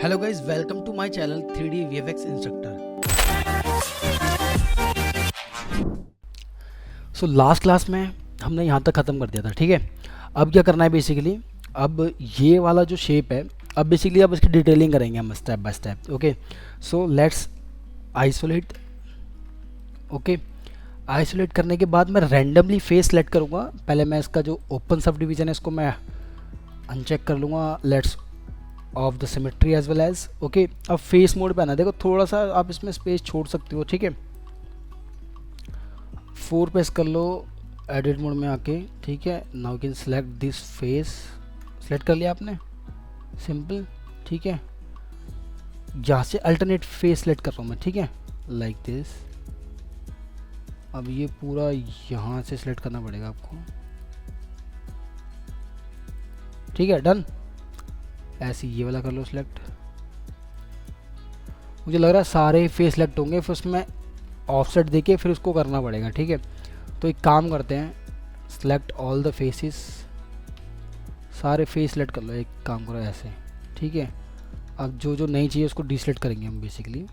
Hello guys, welcome to my channel 3D VFX instructor. So last class में हमने यहाँ तक ख़त्म कर दिया था, ठीक है। अब क्या करना है बेसिकली, अब ये वाला जो शेप है, अब बेसिकली अब इसकी डिटेलिंग करेंगे हम step by step. Okay, so let's isolate. Okay, isolate करने के बाद मैं रैंडमली फेस सेलेक्ट करूँगा। पहले मैं इसका जो ओपन सब डिवीज़न है इसको मैं अनचेक कर लूँगा। Let's off the symmetry as well as. Okay, अब फेस मोड पे आना। देखो थोड़ा सा आप इसमें स्पेस छोड़ सकते हो, ठीक है। 4 प्रेस कर लो एडिट मोड में आके, ठीक है। Now can select this face. Select कर लिया आपने, सिंपल, ठीक है। यहाँ से अल्टरनेट फेस सेलेक्ट कर रहा हूँ मैं, ठीक है, लाइक दिस। अब ये पूरा यहाँ से सिलेक्ट करना पड़ेगा आपको, ठीक है, डन। ऐसे ये वाला कर लो सिलेक्ट। मुझे लग रहा है सारे फेस सिलेक्ट होंगे, फिर उसमें ऑफसेट देके फिर उसको करना पड़ेगा, ठीक है। तो एक काम करते हैं, सिलेक्ट ऑल द फेसेस, सारे फेस सिलेक्ट कर लो। एक काम करो ऐसे, ठीक है। अब जो जो नहीं चाहिए उसको डिसलेक्ट करेंगे हम बेसिकली,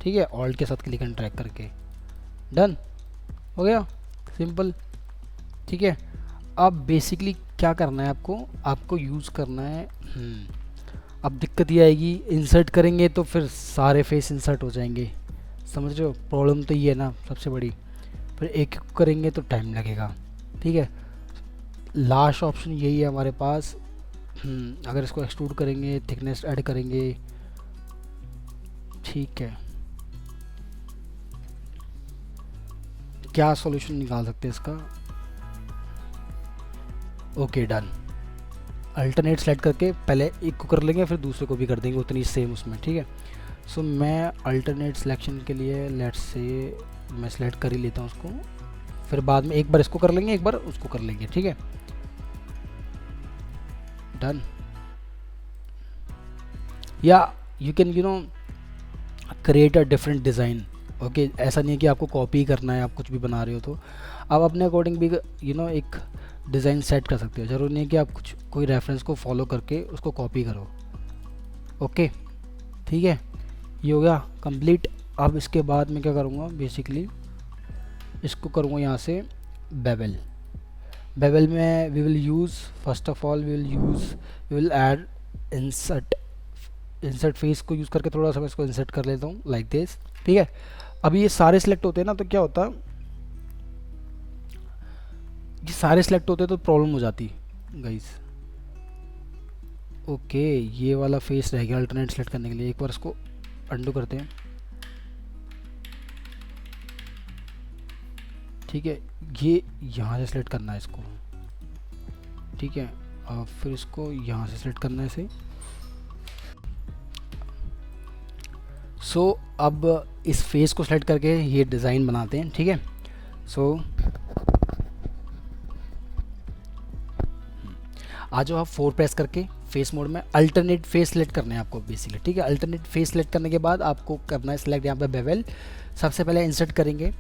ठीक है, ऑल्ट के साथ क्लिक एंड ड्रैग करके। डन हो गया, सिंपल, ठीक है। अब बेसिकली क्या करना है आपको यूज़ करना है। अब दिक्कत ये आएगी, इंसर्ट करेंगे तो फिर सारे फेस इंसर्ट हो जाएंगे, समझ रहे हो। प्रॉब्लम तो ये है ना सबसे बड़ी, फिर एक एक करेंगे तो टाइम लगेगा, ठीक है। लास्ट ऑप्शन यही है हमारे पास। अगर इसको एक्सट्रूड करेंगे, थिकनेस ऐड करेंगे, ठीक है, क्या सॉल्यूशन निकाल सकते हैं इसका। Okay, done. अल्टरनेट सेलेक्ट करके पहले एक को कर लेंगे, फिर दूसरे को भी कर देंगे उतनी सेम उसमें, ठीक है। सो मैं अल्टरनेट सिलेक्शन के लिए लेट्स से मैं सेलेक्ट कर ही लेता हूँ उसको, फिर बाद में एक बार इसको कर लेंगे, एक बार उसको कर लेंगे, ठीक है, डन। या you can create a different design. Okay, ऐसा नहीं है कि आपको कॉपी करना है, आप कुछ भी बना रहे हो तो आप अपने अकॉर्डिंग भी एक डिज़ाइन सेट कर सकते हो। ज़रूरी नहीं है कि आप कोई रेफरेंस को फॉलो करके उसको कॉपी करो। ओके, ठीक है, ये हो गया कंप्लीट। अब इसके बाद मैं क्या करूँगा, बेसिकली इसको करूँगा यहाँ से बेवल। बेवल में we will use, first of all we will add insert face को यूज़ करके थोड़ा सा मैं इसको इंसर्ट कर लेता हूँ लाइक दिस, ठीक है। अभी ये सारे सिलेक्ट होते हैं ना, तो क्या होता है, ये सारे सिलेक्ट होते तो प्रॉब्लम हो जाती गाइस। ओके, ये वाला फेस रह गया अल्टरनेट सेलेक्ट करने के लिए। एक बार इसको अंडू करते हैं, ठीक है। ये यहाँ से सिलेक्ट करना है इसको, ठीक है, और फिर इसको यहाँ से सिलेक्ट करना है इसे। सो अब इस फेस को सेलेक्ट करके ये डिज़ाइन बनाते हैं, ठीक है। सो आ जाओ आप 4 प्रेस करके फेस मोड में अल्टरनेट फेस सेलेक्ट करने हैं आपको बेसिकली, ठीक है। अल्टरनेट फेस सेलेक्ट करने के बाद आपको करना है सिलेक्ट यहाँ पे बेवल। सबसे पहले इंसर्ट करेंगे,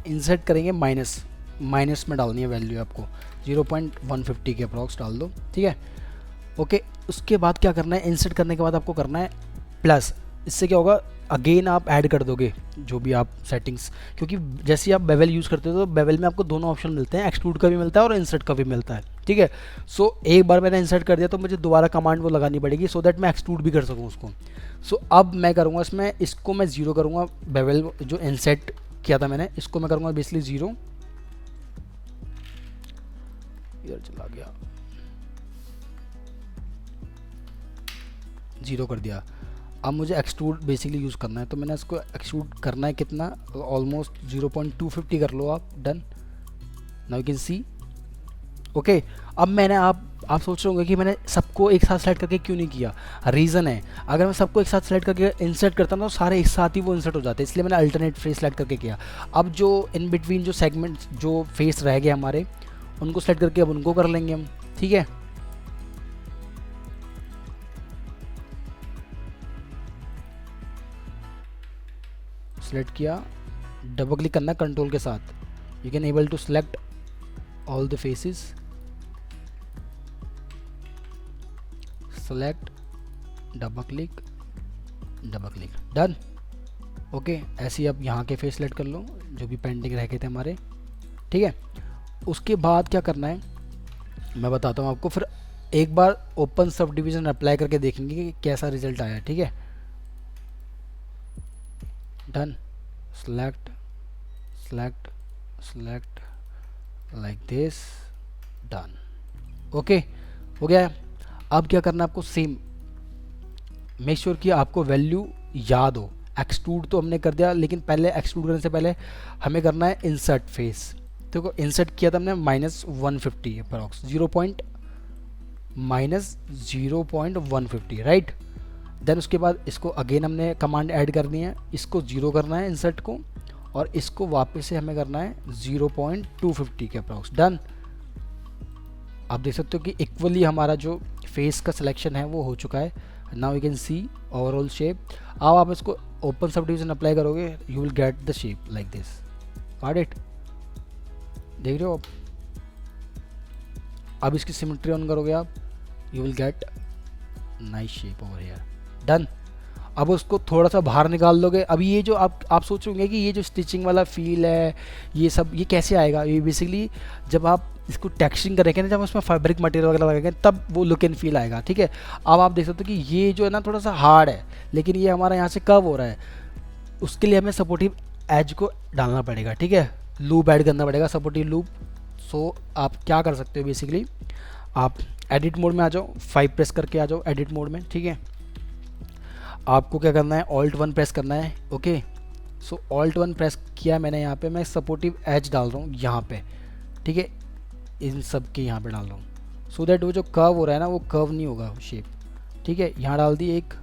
इंसर्ट करेंगे माइनस में डालनी है वैल्यू आपको 0.150 के अप्रॉक्स डाल दो, ठीक है। ओके, उसके बाद क्या करना है, इंसर्ट करने के बाद आपको करना है प्लस। इससे क्या होगा, अगेन आप ऐड कर दोगे जो भी आप सेटिंग्स, क्योंकि जैसे आप बेवल यूज़ करते हो तो बेवल में आपको दोनों ऑप्शन मिलते हैं, एक्सट्रूड का भी मिलता है और इंसर्ट का भी मिलता है, ठीक है। सो एक बार मैंने इंसर्ट कर दिया तो मुझे दोबारा कमांड वो लगानी पड़ेगी सो दैट मैं एक्सट्रूड भी कर सकूँ उसको। सो अब मैं करूँगा इसमें, इसको मैं 0 करूँगा, बेवल जो इंसर्ट किया था मैंने इसको मैं करूँगा बेसिकली 0, इधर चला गया, 0 कर दिया। अब मुझे एक्सट्रूड बेसिकली यूज़ करना है, तो मैंने इसको एक्सट्रूड करना है कितना, ऑलमोस्ट 0.250 कर लो आप, done. Now you can C. Okay, अब मैंने आप सोच रहे होंगे कि मैंने सबको एक साथ सेलेक्ट करके क्यों नहीं किया। रीज़न है, अगर मैं सबको एक साथ सेलेक्ट करके इंसर्ट करता ना तो सारे एक साथ ही वो इंसर्ट हो जाते, इसलिए मैंने अल्टरनेट फेस सेलेक्ट करके किया। अब जो इन बिटवीन जो सेगमेंट जो फेस रह गए हमारे, उनको सेलेक्ट करके अब उनको कर लेंगे हम, ठीक है। सेलेक्ट किया, डबल क्लिक करना कंट्रोल के साथ. You can able to select all the faces, select, double click, done. Okay, ऐसे ही आप यहाँ के फेस सेलेक्ट कर लो जो भी पेंडिंग रह गए थे हमारे. ठीक है, उसके बाद क्या करना है मैं बताता हूँ आपको. फिर एक बार ओपन सब डिवीज़न अप्लाई करके देखेंगे कि कैसा रिजल्ट आया. ठीक है, done. Select, select, select like this, done. Okay, हो गया है. अब क्या करना है आपको, सेम मेक श्योर कि आपको वैल्यू याद हो. एक्सट्रूड तो हमने कर दिया, लेकिन पहले एक्सट्रूड करने से पहले हमें करना है इंसर्ट फेस. देखो इंसर्ट किया था हमने -150 अप्रॉक्स, -0.150 राइट. देन उसके बाद इसको अगेन हमने कमांड ऐड करनी है, इसको 0 करना है इंसर्ट को, और इसको वापस से हमें करना है 0.250 के अप्रॉक्स. डन. आप देख सकते हो कि इक्वली हमारा जो फेस का सिलेक्शन है वो हो चुका है. Now you can C overall shape. अब आप इसको ओपन सब डिवीजन अप्लाई करोगे, you will get the shape like this. Got it, देख रहे हो आप. अब इसकी सिमेट्री ऑन करोगे आप, you will get nice shape over here. Done. अब उसको थोड़ा सा बाहर निकाल दोगे. अभी ये जो आप सोचोगे कि ये जो स्टिचिंग वाला फील है ये सब ये कैसे आएगा, ये बेसिकली जब आप इसको टेक्सचरिंग करेंगे ना, जब उसमें फैब्रिक मटेरियल वगैरह लगेंगे तब वो लुक एंड फील आएगा. ठीक है, अब आप देख सकते हो कि ये जो है ना थोड़ा सा हार्ड है, लेकिन ये हमारा यहाँ से कर्व हो रहा है. उसके लिए हमें सपोर्टिव एज को डालना पड़ेगा. ठीक है, लूप ऐड करना पड़ेगा, सपोर्टिव लूप. सो आप क्या कर सकते हो, बेसिकली आप एडिट मोड में आ जाओ, 5 प्रेस करके आ जाओ एडिट मोड में. ठीक है, आपको क्या करना है, Alt 1 प्रेस करना है. ओके, सो Alt 1 प्रेस किया मैंने. यहाँ पे मैं सपोर्टिव एज डाल रहा हूँ यहाँ पे. ठीक है, इन सब के यहाँ पे डाल रहा हूँ, सो दैट वो जो कर्व हो रहा है ना वो कर्व नहीं होगा शेप. ठीक है, यहाँ डाल दी एक,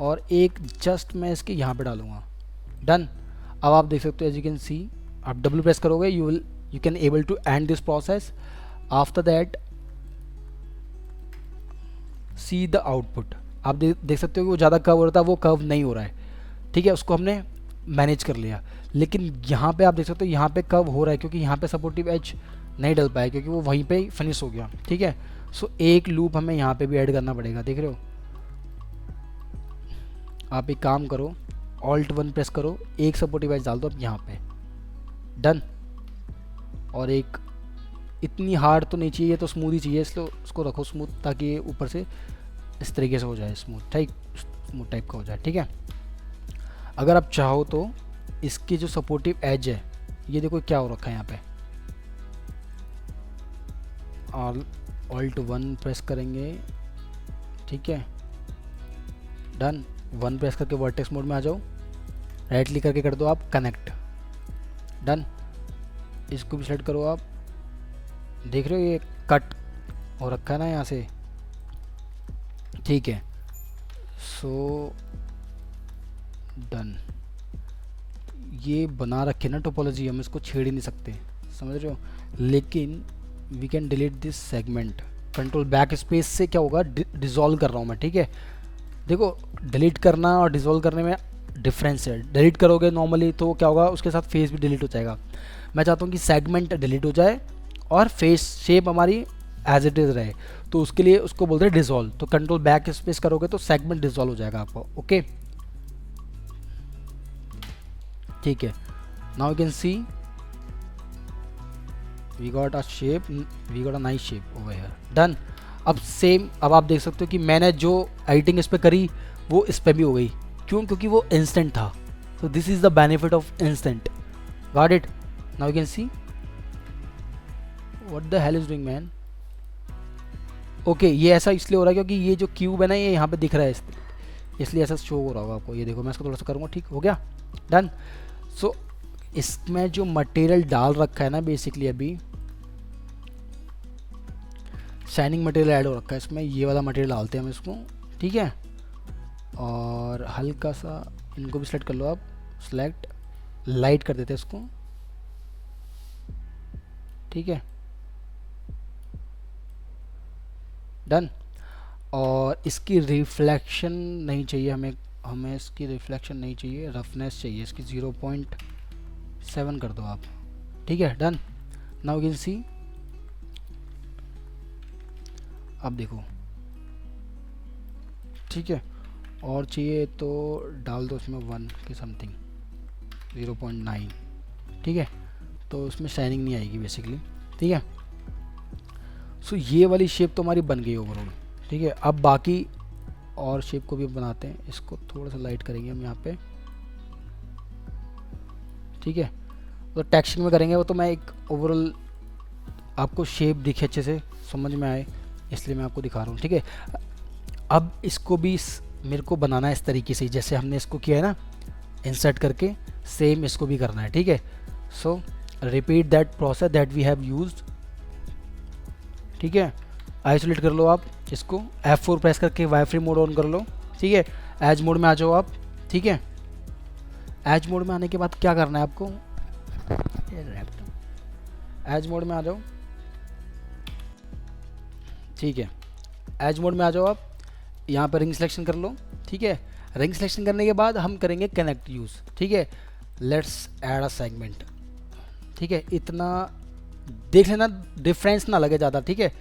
और एक जस्ट मैं इसके यहाँ पे डालूँगा. डन. अब आप देख सकते हो, एज यू कैन सी, आप डब्ल्यू प्रेस करोगे, you can able to and this process. After that see the output. आप देख सकते हो कि वो ज़्यादा कर्व हो रहा था, वो कर्व नहीं हो रहा है. ठीक है, उसको हमने मैनेज कर लिया. लेकिन यहाँ पे आप देख सकते हो यहाँ पे कर्व हो रहा है, क्योंकि यहाँ पे सपोर्टिव एज नहीं डल पाया, क्योंकि वो वहीं पे ही फिनिश हो गया. ठीक है, सो एक लूप हमें यहाँ पे भी ऐड करना पड़ेगा. देख रहे हो, आप एक काम करो, Alt 1 प्रेस करो, एक सपोर्टिव एज डाल दो अब यहाँ पे. डन. और एक इतनी हार्ड तो नहीं चाहिए, तो स्मूथ ही चाहिए, इसलिए उसको रखो स्मूथ, ताकि ये ऊपर से इस तरीके से हो जाए, स्मूथ टाइप का हो जाए. ठीक है, अगर आप चाहो तो इसकी जो सपोर्टिव एज है, ये देखो क्या हो रखा है यहाँ पे. Alt 1 प्रेस करेंगे. ठीक है, डन. 1 प्रेस करके वर्टेक्स मोड में आ जाओ, राइट क्लिक करके कर दो आप कनेक्ट. डन. इसको भी सेलेक्ट करो आप. देख रहे हो ये कट हो रखा है ना यहाँ से. ठीक है, सो डन. ये बना रखे ना टोपोलॉजी, हम इसको छेड़ ही नहीं सकते, समझ रहे हो. लेकिन we can delete this segment. Control backspace से क्या होगा, डिसॉल्व कर रहा हूँ मैं. ठीक है, देखो डिलीट करना और डिसॉल्व करने में डिफरेंस है. डिलीट करोगे नॉर्मली तो क्या होगा, उसके साथ फेस भी डिलीट हो जाएगा. मैं चाहता हूँ कि सेगमेंट डिलीट हो जाए और फेस शेप हमारी एज इट इज़ रहे, तो उसके लिए उसको बोलते हैं डिसॉल्व. तो कंट्रोल बैक स्पेस करोगे तो सेगमेंट डिसॉल्व हो जाएगा आपको. ओके, ठीक है. Now you can see we got a shape, we got a nice shape over here. Done. अब सेम, अब आप देख सकते हो कि मैंने जो एडिटिंग इस पर करी वो इस पर भी हो गई. क्यों, क्योंकि वो इंस्टेंट था. तो this is the benefit of instant. Got it. Now you can see what the hell is doing man. Okay, ये ऐसा इसलिए हो रहा है क्योंकि ये जो क्यूब है ना ये यहाँ पे दिख रहा है, इसलिए ऐसा शो हो रहा होगा आपको. ये देखो, मैं इसको थोड़ा सा करूँगा. ठीक हो गया, डन. सो इसमें जो मटेरियल डाल रखा है ना, बेसिकली अभी शाइनिंग मटेरियल ऐड हो रखा है इसमें. ये वाला मटेरियल डालते हैं हम इसको. ठीक है, और हल्का सा इनको भी सेलेक्ट कर लो आप. सेलेक्ट, लाइट कर देते हैं इसको. ठीक है, डन. और इसकी रिफ्लेक्शन नहीं चाहिए हमें इसकी रिफ्लेक्शन नहीं चाहिए, रफनेस चाहिए इसकी 7 कर दो आप, ठीक है, डन। नाउ यू कैन सी, अब देखो, ठीक है, और चाहिए तो डाल दो उसमें 1 के समथिंग, 0.9, ठीक है, तो उसमें शाइनिंग नहीं आएगी बेसिकली, ठीक है। सो ये वाली शेप तो हमारी बन गई ओवरऑल, ठीक है। अब बाकी और शेप को भी बनाते हैं, इसको थोड़ा सा लाइट करेंगे हम यहाँ पे, ठीक है। तो टेक्सचर में करेंगे वो, तो मैं एक ओवरऑल आपको शेप दिखे अच्छे से समझ में आए, इसलिए मैं आपको दिखा रहा हूँ, ठीक है। अब इसको भी मेरे को बनाना है इस तरीके से, जैसे हमने इसको किया है ना इंसर्ट करके, सेम इसको भी करना है, ठीक है। So repeat that process that we have used, ठीक है। आइसोलेट कर लो आप इसको, F4 प्रेस करके वाई फ्रेम मोड ऑन कर लो, ठीक है। एज मोड में आ जाओ आप, ठीक है। एज मोड में आने के बाद क्या करना है आपको, एज मोड में आ जाओ, ठीक है। एज मोड में आ जाओ आप, यहाँ पर रिंग सिलेक्शन कर लो, ठीक है। रिंग सिलेक्शन करने के बाद हम करेंगे कनेक्ट यूज़, ठीक है। लेट्स ऐड अ सेगमेंट, ठीक है। इतना देख लेना डिफरेंस ना लगे ज़्यादा, ठीक है।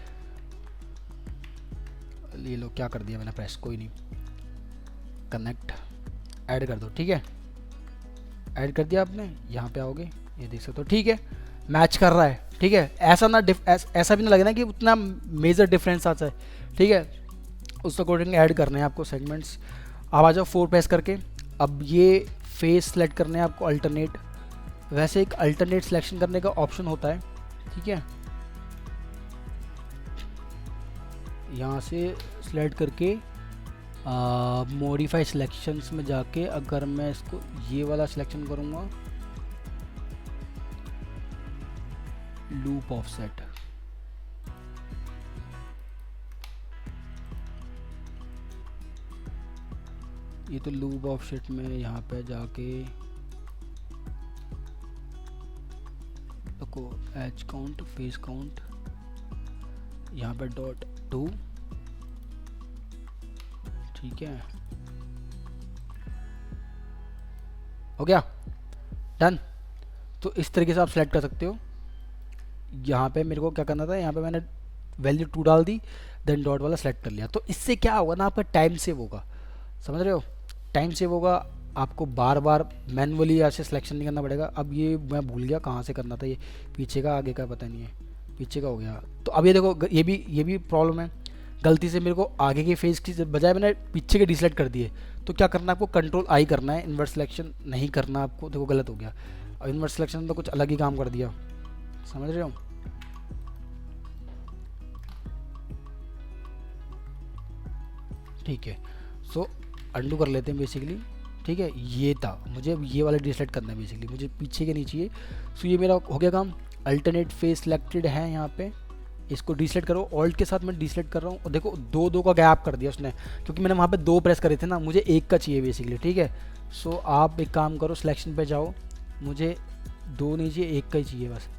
ये लो क्या कर दिया मैंने प्रेस, कोई नहीं, कनेक्ट ऐड कर दो, ठीक है। ऐड कर दिया आपने, यहाँ पे आओगे, ये देख सकते हो, ठीक है, मैच कर रहा है, ठीक है। ऐसा ना ऐसा भी ना लगे ना कि उतना मेजर डिफरेंस आता है, ठीक है। उस अकॉर्डिंग ऐड करने हैं आपको सेगमेंट्स। अब आ जाओ 4 प्रेस करके, अब ये फेस सेलेक्ट करने हैं आपको अल्टरनेट, वैसे एक अल्टरनेट सिलेक्शन करने का ऑप्शन होता है, ठीक है। यहाँ से सिलेक्ट करके मॉडिफाई सिलेक्शंस में जाके अगर मैं इसको ये वाला सिलेक्शन करूँगा, लूप ऑफसेट, ये तो लूप ऑफसेट में यहाँ पे जाके देखो एज काउंट, फेस काउंट, यहाँ पे .2, ठीक है, हो गया, डन। तो इस तरीके से आप सेलेक्ट कर सकते हो। यहाँ पे मेरे को क्या करना था, यहाँ पे मैंने वैल्यू 2 डाल दी, देन डॉट वाला सेलेक्ट कर लिया। तो इससे क्या होगा ना, आपका टाइम सेव होगा, समझ रहे हो, टाइम सेव होगा, आपको बार बार मैनुअली ऐसे सिलेक्शन नहीं करना पड़ेगा। अब ये मैं भूल गया कहाँ से करना था, ये पीछे का आगे का पता नहीं है, पीछे का हो गया। तो अब ये देखो, ये भी प्रॉब्लम है, गलती से मेरे को आगे के फेस की बजाय मैंने पीछे के डिसेलेक्ट कर दिए। तो क्या करना है आपको, कंट्रोल आई करना है, इन्वर्स सिलेक्शन नहीं करना आपको, देखो गलत हो गया। अब इन्वर्स सिलेक्शन तो कुछ अलग ही काम कर दिया, समझ रहे हो। ठीक है, सो अंडू कर लेते हैं बेसिकली, ठीक है। ये था, मुझे ये वाला डिसेलेक्ट करना है बेसिकली, मुझे पीछे के नहीं चाहिए। सो ये मेरा हो गया काम, अल्टरनेट फेस सिलेक्टेड है यहाँ पे, इसको डिसेलेक्ट करो, ऑल्ट के साथ मैं डिसेलेक्ट कर रहा हूँ, और देखो 2 का गैप कर दिया उसने, क्योंकि मैंने वहाँ पे 2 प्रेस करे थे ना, मुझे 1 का चाहिए बेसिकली, ठीक है। सो आप एक काम करो, सिलेक्शन पे जाओ, मुझे 2 नहीं चाहिए, 1 का ही चाहिए बस।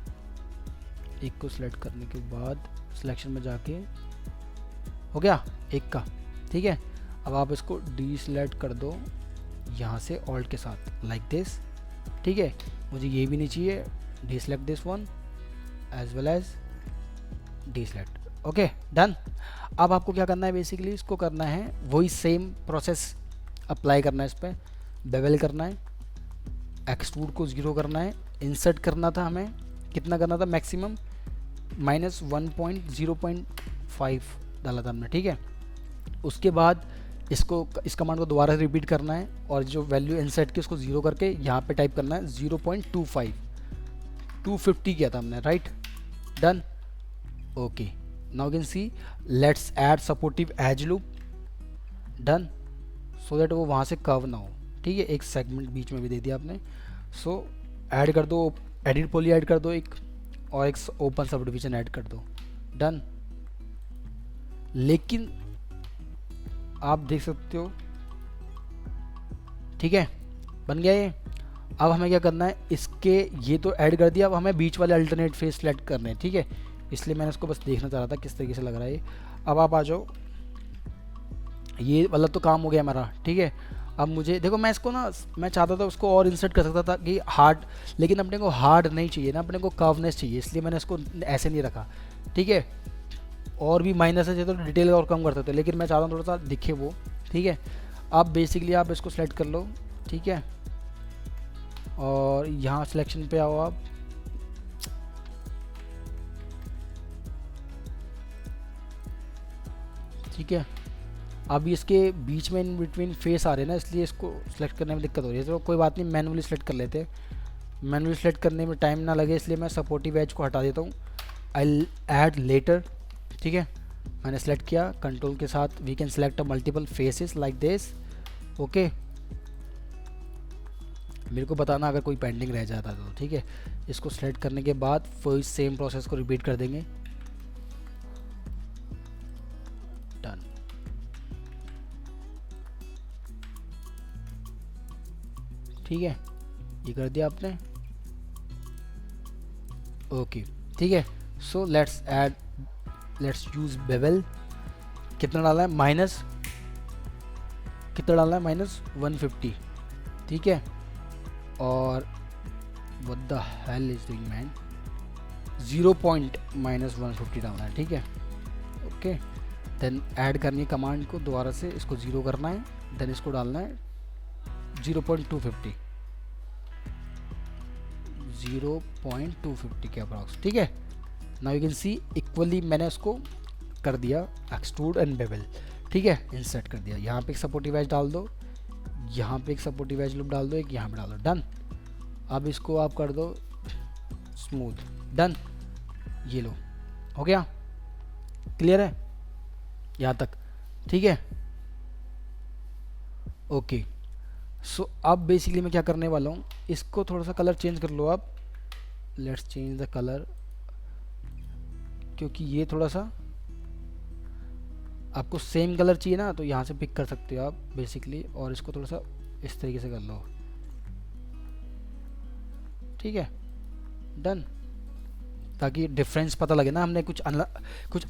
1 को सिलेक्ट करने के बाद सिलेक्शन में जाके हो गया 1 का, ठीक है। अब आप इसको डिसेलेक्ट कर दो यहाँ से ऑल्ट के साथ, लाइक दिस, ठीक है। मुझे ये भी नहीं चाहिए, deselect this one as well as deselect, okay, done. अब आपको क्या करना है बेसिकली, इसको करना है वही सेम प्रोसेस अप्लाई करना है, इस पर बेवल करना है, एक्सट्रूड को 0 करना है, इंसर्ट करना था हमें, कितना करना था मैक्सिमम, -1.0.5 डाला था हमने, ठीक है। उसके बाद इसको, इस कमांड को दोबारा रिपीट करना है, और जो वैल्यू इंसर्ट की उसको 0 करके यहाँ पे टाइप करना है 0.25, 250 किया था हमने, right, done, okay. Now can see, let's add supportive as loop, done, so that वो वहाँ से कर्व ना हो, ठीक है। एक सेगमेंट बीच में भी दे दिया आपने। सो ऐड कर दो, एडिट पॉली ऐड कर दो एक, और एक ओपन सब डिवीजन ऐड कर दो, डन। लेकिन आप देख सकते हो, ठीक है, बन गया ये। अब हमें क्या करना है, इसके ये तो ऐड कर दिया, अब हमें बीच वाले अल्टरनेट फेस सेलेक्ट करने हैं, ठीक है। इसलिए मैंने इसको बस देखना चाह रहा था किस तरीके से लग रहा है ये। अब आप आ जाओ, ये वाला तो काम हो गया हमारा, ठीक है। अब मुझे देखो, मैं इसको ना, मैं चाहता था उसको और इंसर्ट कर सकता था कि हार्ड, लेकिन अपने को हार्ड नहीं चाहिए ना, अपने को कर्वनेस चाहिए, इसलिए मैंने इसको ऐसे नहीं रखा। ठीक है, और भी माइनस है तो डिटेल और कम कर सकते हैं, लेकिन मैं चाहता हूँ थोड़ा सा दिखे वो। ठीक है, अब बेसिकली आप इसको सेलेक्ट कर लो। ठीक है, और यहाँ सिलेक्शन पे आओ आप। ठीक है, अभी इसके बीच में इन बिटवीन फेस आ रहे हैं ना, इसलिए इसको सेलेक्ट करने में दिक्कत हो रही है। तो कोई बात नहीं, मैनुअली सेलेक्ट कर लेते हैं। मैनुअली सेलेक्ट करने में टाइम ना लगे इसलिए मैं सपोर्टिव एज को हटा देता हूँ। I add later. ठीक है, मैंने सेलेक्ट किया कंट्रोल के साथ, we can select multiple faces like this. Okay, मेरे को बताना अगर कोई पेंडिंग रह जाता तो। ठीक है, इसको सेलेक्ट करने के बाद फिर सेम प्रोसेस को रिपीट कर देंगे। डन। ठीक है, ये कर दिया आपने। ओके, ठीक है, सो लेट्स यूज बेवल। कितना डालना है, माइनस कितना डालना है, -150। ठीक है, और what the hell is doing man, 0 point -150 डालना है। ठीक है, ओके, देन ऐड करनी है कमांड को दोबारा से, इसको 0 करना है, देन इसको डालना है 0.250, 0.250 के अप्रॉक्स। ठीक है, now you can C equally मैंने उसको कर दिया एक्सट्रूड एंड बेवल। ठीक है, इंसर्ट कर दिया। यहाँ पे एक सपोर्टिव एज डाल दो, यहाँ पे एक सपोर्टिव एज लूप डाल दो, एक यहाँ पे डाल दो। डन। अब इसको आप कर दो स्मूथ। डन, ये लो, हो गया। क्लियर है यहाँ तक? ठीक है, ओके। सो अब बेसिकली मैं क्या करने वाला हूँ, इसको थोड़ा सा कलर चेंज कर लो आप। लेट्स चेंज द कलर, क्योंकि ये थोड़ा सा आपको सेम कलर चाहिए ना, तो यहाँ से पिक कर सकते हो आप बेसिकली, और इसको थोड़ा सा इस तरीके से कर लो। ठीक है, डन, ताकि डिफरेंस पता लगे ना, हमने कुछ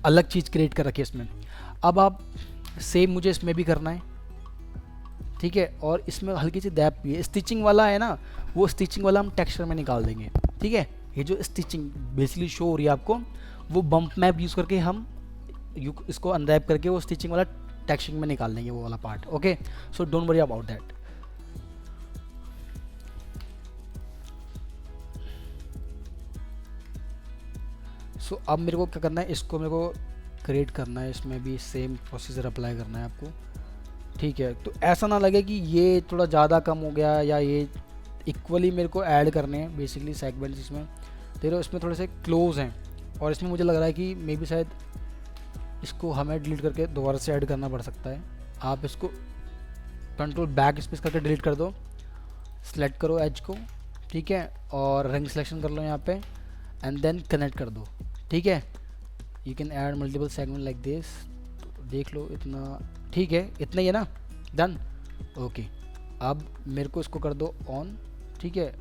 अलग चीज़ क्रिएट कर रखी है इसमें। अब आप सेम मुझे इसमें भी करना है। ठीक है, और इसमें हल्की सी डैप भी है, स्टिचिंग वाला है ना, वो स्टिचिंग वाला हम टेक्सचर में निकाल देंगे। ठीक है, ये जो स्टिचिंग बेसिकली शो हो रही है आपको, वो बम्प मैप यूज़ करके हम इसको अनरैप करके वो स्टिचिंग वाला टेक्सचरिंग में निकाल देंगे, वो वाला part. Okay, so don't worry about that. So अब मेरे को क्या करना है, इसको मेरे को क्रिएट करना है, इसमें भी सेम प्रोसीजर अप्लाई करना है आपको। ठीक है, तो ऐसा ना लगे कि ये थोड़ा ज़्यादा कम हो गया, या ये इक्वली मेरे को ऐड करने हैं बेसिकली सेगमेंट्स इसमें। देखो इसमें थोड़े से क्लोज हैं, और इसमें मुझे लग रहा है कि मे बी शायद इसको हमें डिलीट करके दोबारा से ऐड करना पड़ सकता है। आप इसको कंट्रोल बैक स्पेस करके डिलीट कर दो, सेलेक्ट करो एज को। ठीक है, और रंग सिलेक्शन कर लो यहाँ पे, एंड देन कनेक्ट कर दो। ठीक है, you can add multiple segment like this. देख लो इतना ठीक है, इतना ही है ना। Done, okay. अब मेरे को इसको कर दो ऑन। ठीक है,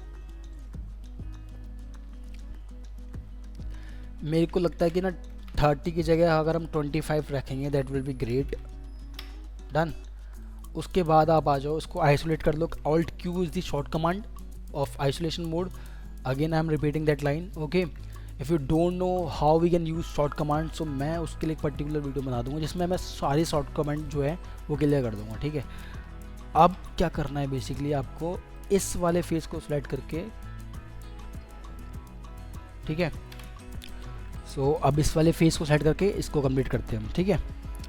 मेरे को लगता है कि ना 30 की जगह अगर हम 25 रखेंगे that will be great. Done, उसके बाद आप आ जाओ, इसको आइसोलेट कर लो। Alt Q is the short command of isolation mode. Again I am repeating that line. Okay, if you don't know how we can use short command, so मैं उसके लिए एक पर्टिकुलर वीडियो बना दूंगा जिसमें मैं सारी शॉर्ट कमांड जो है वो क्लियर कर दूंगा। ठीक है, अब क्या करना है बेसिकली आपको, इस वाले फेस को सिलेक्ट करके, ठीक है, सो अब इस वाले फेस को सेलेक्ट करके इसको कंप्लीट करते हैं हम। ठीक है,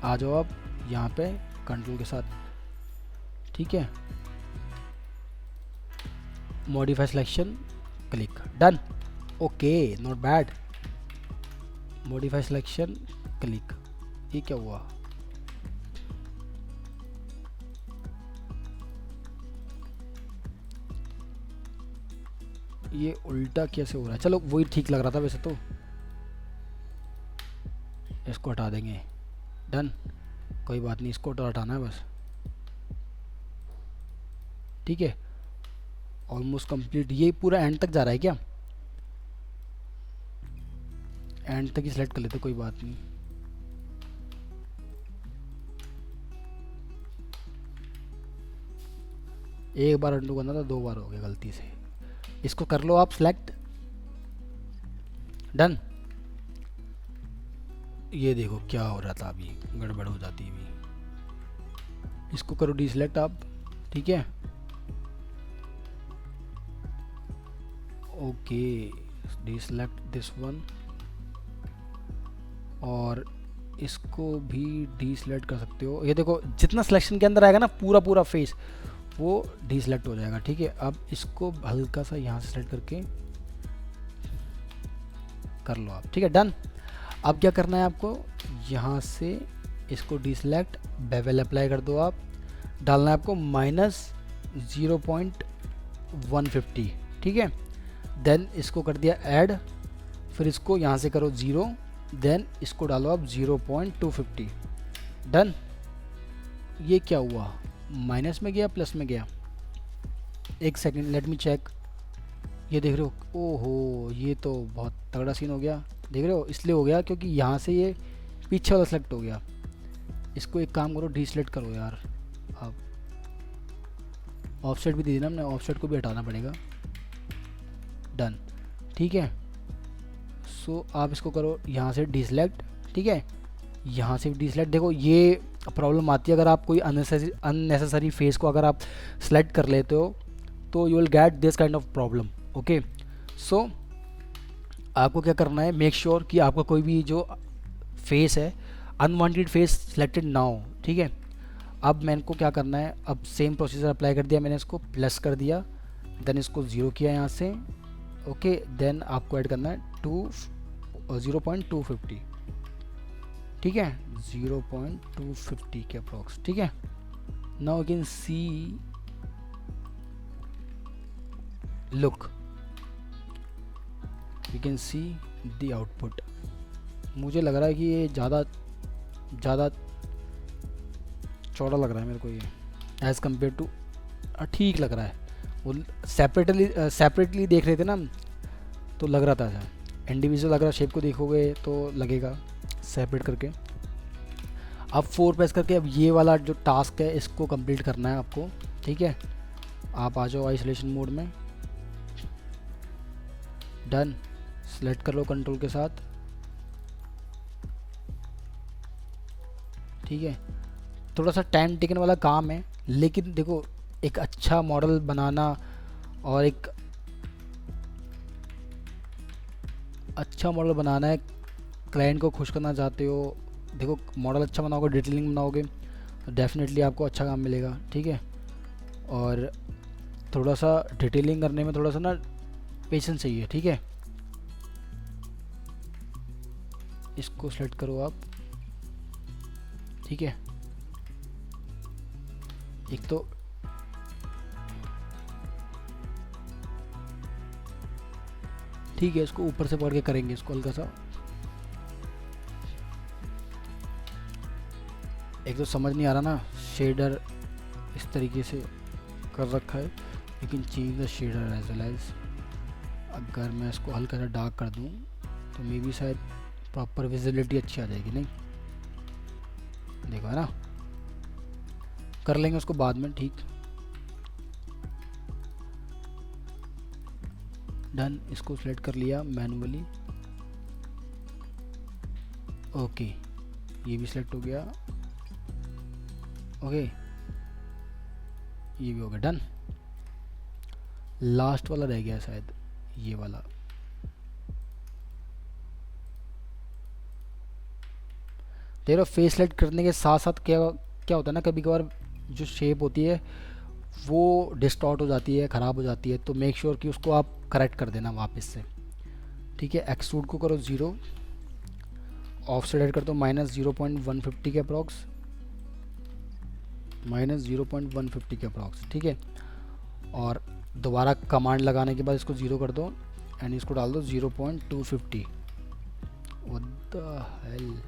आ जाओ आप यहाँ पे कंट्रोल के साथ। ठीक है, modify selection, click, done. Okay, not bad. Modify selection, click. ये क्या हुआ, ये उल्टा कैसे हो रहा है? चलो वही ठीक लग रहा था वैसे तो, इसको हटा देंगे। डन, कोई बात नहीं, इसको तो हटाना है बस। ठीक है, ऑलमोस्ट कंप्लीट। ये पूरा एंड तक जा रहा है क्या? एंड तक ही सिलेक्ट कर लेते, कोई बात नहीं। एक बार अंडू करना था, 2 बार हो गया गलती से। इसको कर लो आप सिलेक्ट, डन। ये देखो क्या हो रहा था, अभी गड़बड़ हो जाती है अभी। इसको करो डीसिलेक्ट आप, ठीक है। ओके, डीसिलेक्ट दिस वन, और इसको भी डीसिलेक्ट कर सकते हो। ये देखो जितना सिलेक्शन के अंदर आएगा ना पूरा पूरा फेस, वो डीसिलेक्ट हो जाएगा, ठीक है। अब इसको हल्का सा यहाँ से सेलेक्ट करके कर लो आप, ठीक है, डन। अब क्या करना है आपको, यहाँ से इसको डीसिलेक्ट, बेवल अप्लाई कर दो आप। डालना है आपको -0.150, ठीक है। देन इसको कर दिया ऐड, फिर इसको यहाँ से करो 0, देन इसको डालो आप 0.250, डन। ये क्या हुआ, माइनस में गया प्लस में गया, एक सेकंड लेट मी चेक। ये देख रहे हो, ओहो ये तो बहुत तगड़ा सीन हो गया, देख रहे हो। इसलिए हो गया क्योंकि यहाँ से ये पीछे वाला सेलेक्ट हो गया। इसको एक काम करो, डीसिलेक्ट करो यार। अब ऑफसेट भी दे देना हमने, ऑफसेट को भी हटाना पड़ेगा, डन, ठीक है। सो आप इसको करो यहाँ से डीसिलेक्ट, ठीक है, यहाँ से भी डीसिलेक्ट। देखो ये प्रॉब्लम आती है अगर आप कोई अननेसेसरी फेस को अगर आप सेलेक्ट कर लेते हो तो you will get this kind of problem, okay. So आपको क्या करना है, मेक श्योर कि आपका कोई भी जो फेस है अनवांटेड फेस सिलेक्टेड ना हो, ठीक है। अब मैंने को क्या करना है, अब सेम प्रोसीजर अप्लाई कर दिया मैंने, इसको प्लस कर दिया, देन इसको 0 किया यहाँ से, ओके। देन आपको ऐड करना है 0.250, ठीक है, 0.250 के अप्रॉक्स, ठीक है। Now you can see look, you can C the output. मुझे लग रहा है कि ये ज़्यादा चौड़ा लग रहा है मेरे को ये, एज़ कम्पेयर टू, ठीक लग रहा है। वो सेपरेटली देख रहे थे ना हम, तो लग रहा था इंडिविजुअल, अगर शेप को देखोगे तो लगेगा सेपरेट करके। अब 4 प्रेस करके अब ये वाला जो टास्क है इसको कंप्लीट करना है आपको, ठीक है। आप आ जाओ आइसोलेशन मोड में, डन, सेलेक्ट कर लो कंट्रोल के साथ, ठीक है। थोड़ा सा टाइम टेकन वाला काम है, लेकिन देखो एक अच्छा मॉडल बनाना और एक अच्छा मॉडल बनाना है, क्लाइंट को खुश करना चाहते हो, देखो मॉडल अच्छा बनाओगे, डिटेलिंग बनाओगे तो डेफिनेटली आपको अच्छा काम मिलेगा, ठीक है। और थोड़ा सा डिटेलिंग करने में थोड़ा सा ना पेशेंस चाहिए, ठीक है। इसको सेलेक्ट करो आप, ठीक है। एक तो ठीक है, इसको ऊपर से पकड़ के करेंगे इसको हल्का सा। एक तो समझ नहीं आ रहा ना, शेडर इस तरीके से कर रखा है, लेकिन change the shader as well as. अगर मैं इसको हल्का सा डार्क कर दूं तो मे बी शायद प्रॉपर विजिबिलिटी अच्छी आ जाएगी, नहीं देखो है ना, कर लेंगे उसको बाद में, ठीक, डन। इसको सिलेक्ट कर लिया मैनुअली, ओके, ये भी सिलेक्ट हो गया, ओके, ये भी हो गया, डन। लास्ट वाला रह गया शायद, ये वाला, तेरा फेस सेलेक्ट करने के साथ साथ क्या क्या होता है ना, कभी कभार जो शेप होती है वो डिस्टॉर्ट हो जाती है, ख़राब हो जाती है, तो मेक श्योर कि उसको आप करेक्ट कर देना वापस से, ठीक है। एक्सट्रूड को करो 0, ऑफसेट ऐड कर दो -0.150 के अप्रॉक्स, -0.150 के अप्रॉक्स, ठीक है। और दोबारा कमांड लगाने के बाद इसको 0 कर दो एंड इसको डाल दो 0.250, what the hell,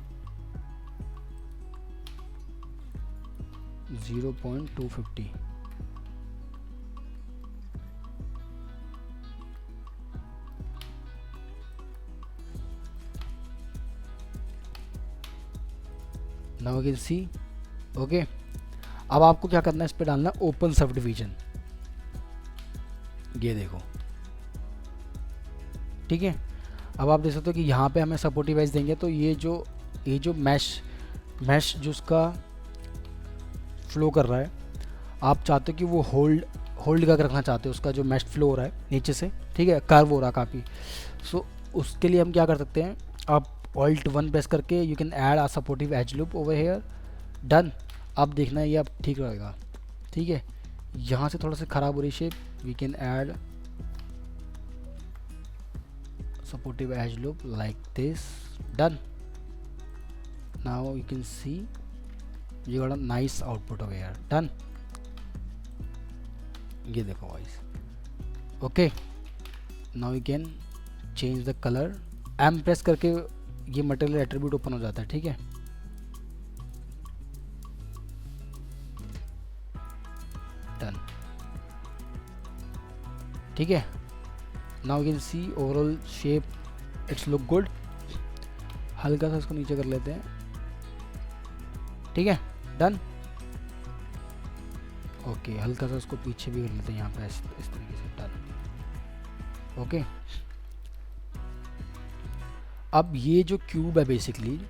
0.250, now you can C, okay. अब आपको क्या करना है, इस पे डालना ओपन सब डिवीजन, ये देखो, ठीक है। अब आप देख सकते हो कि यहाँ पे हमें सपोर्टिव एज देंगे तो ये जो मैश जो उसका फ्लो कर रहा है, आप चाहते हो कि वो होल्ड करके रखना चाहते हो, उसका जो मैश फ्लो हो रहा है नीचे से, ठीक है, कर्व हो रहा है काफ़ी। सो उसके लिए हम क्या कर सकते हैं, आप Alt 1 प्रेस करके you can add a supportive as loop over here. Done. अब देखना ये अब ठीक रहेगा, ठीक है। यहाँ से थोड़ा सा ख़राब हो रही shape, we can add supportive edge loop like this. Done. Now you can see you got a nice output over here. Done. ये देखो guys. Okay. Now you can change the color. M press करके ये material attribute open हो जाता है, ठीक है। Done, ठीक है। Now you can see overall shape it's look good. हल्का सा इसको नीचे कर लेते हैं, ठीक है। डन। ओके, हल्का सा इसको पीछे भी कर लेते हैं यहाँ पे इस तरीके से। डन। ओके, अब ये जो क्यूब है बेसिकली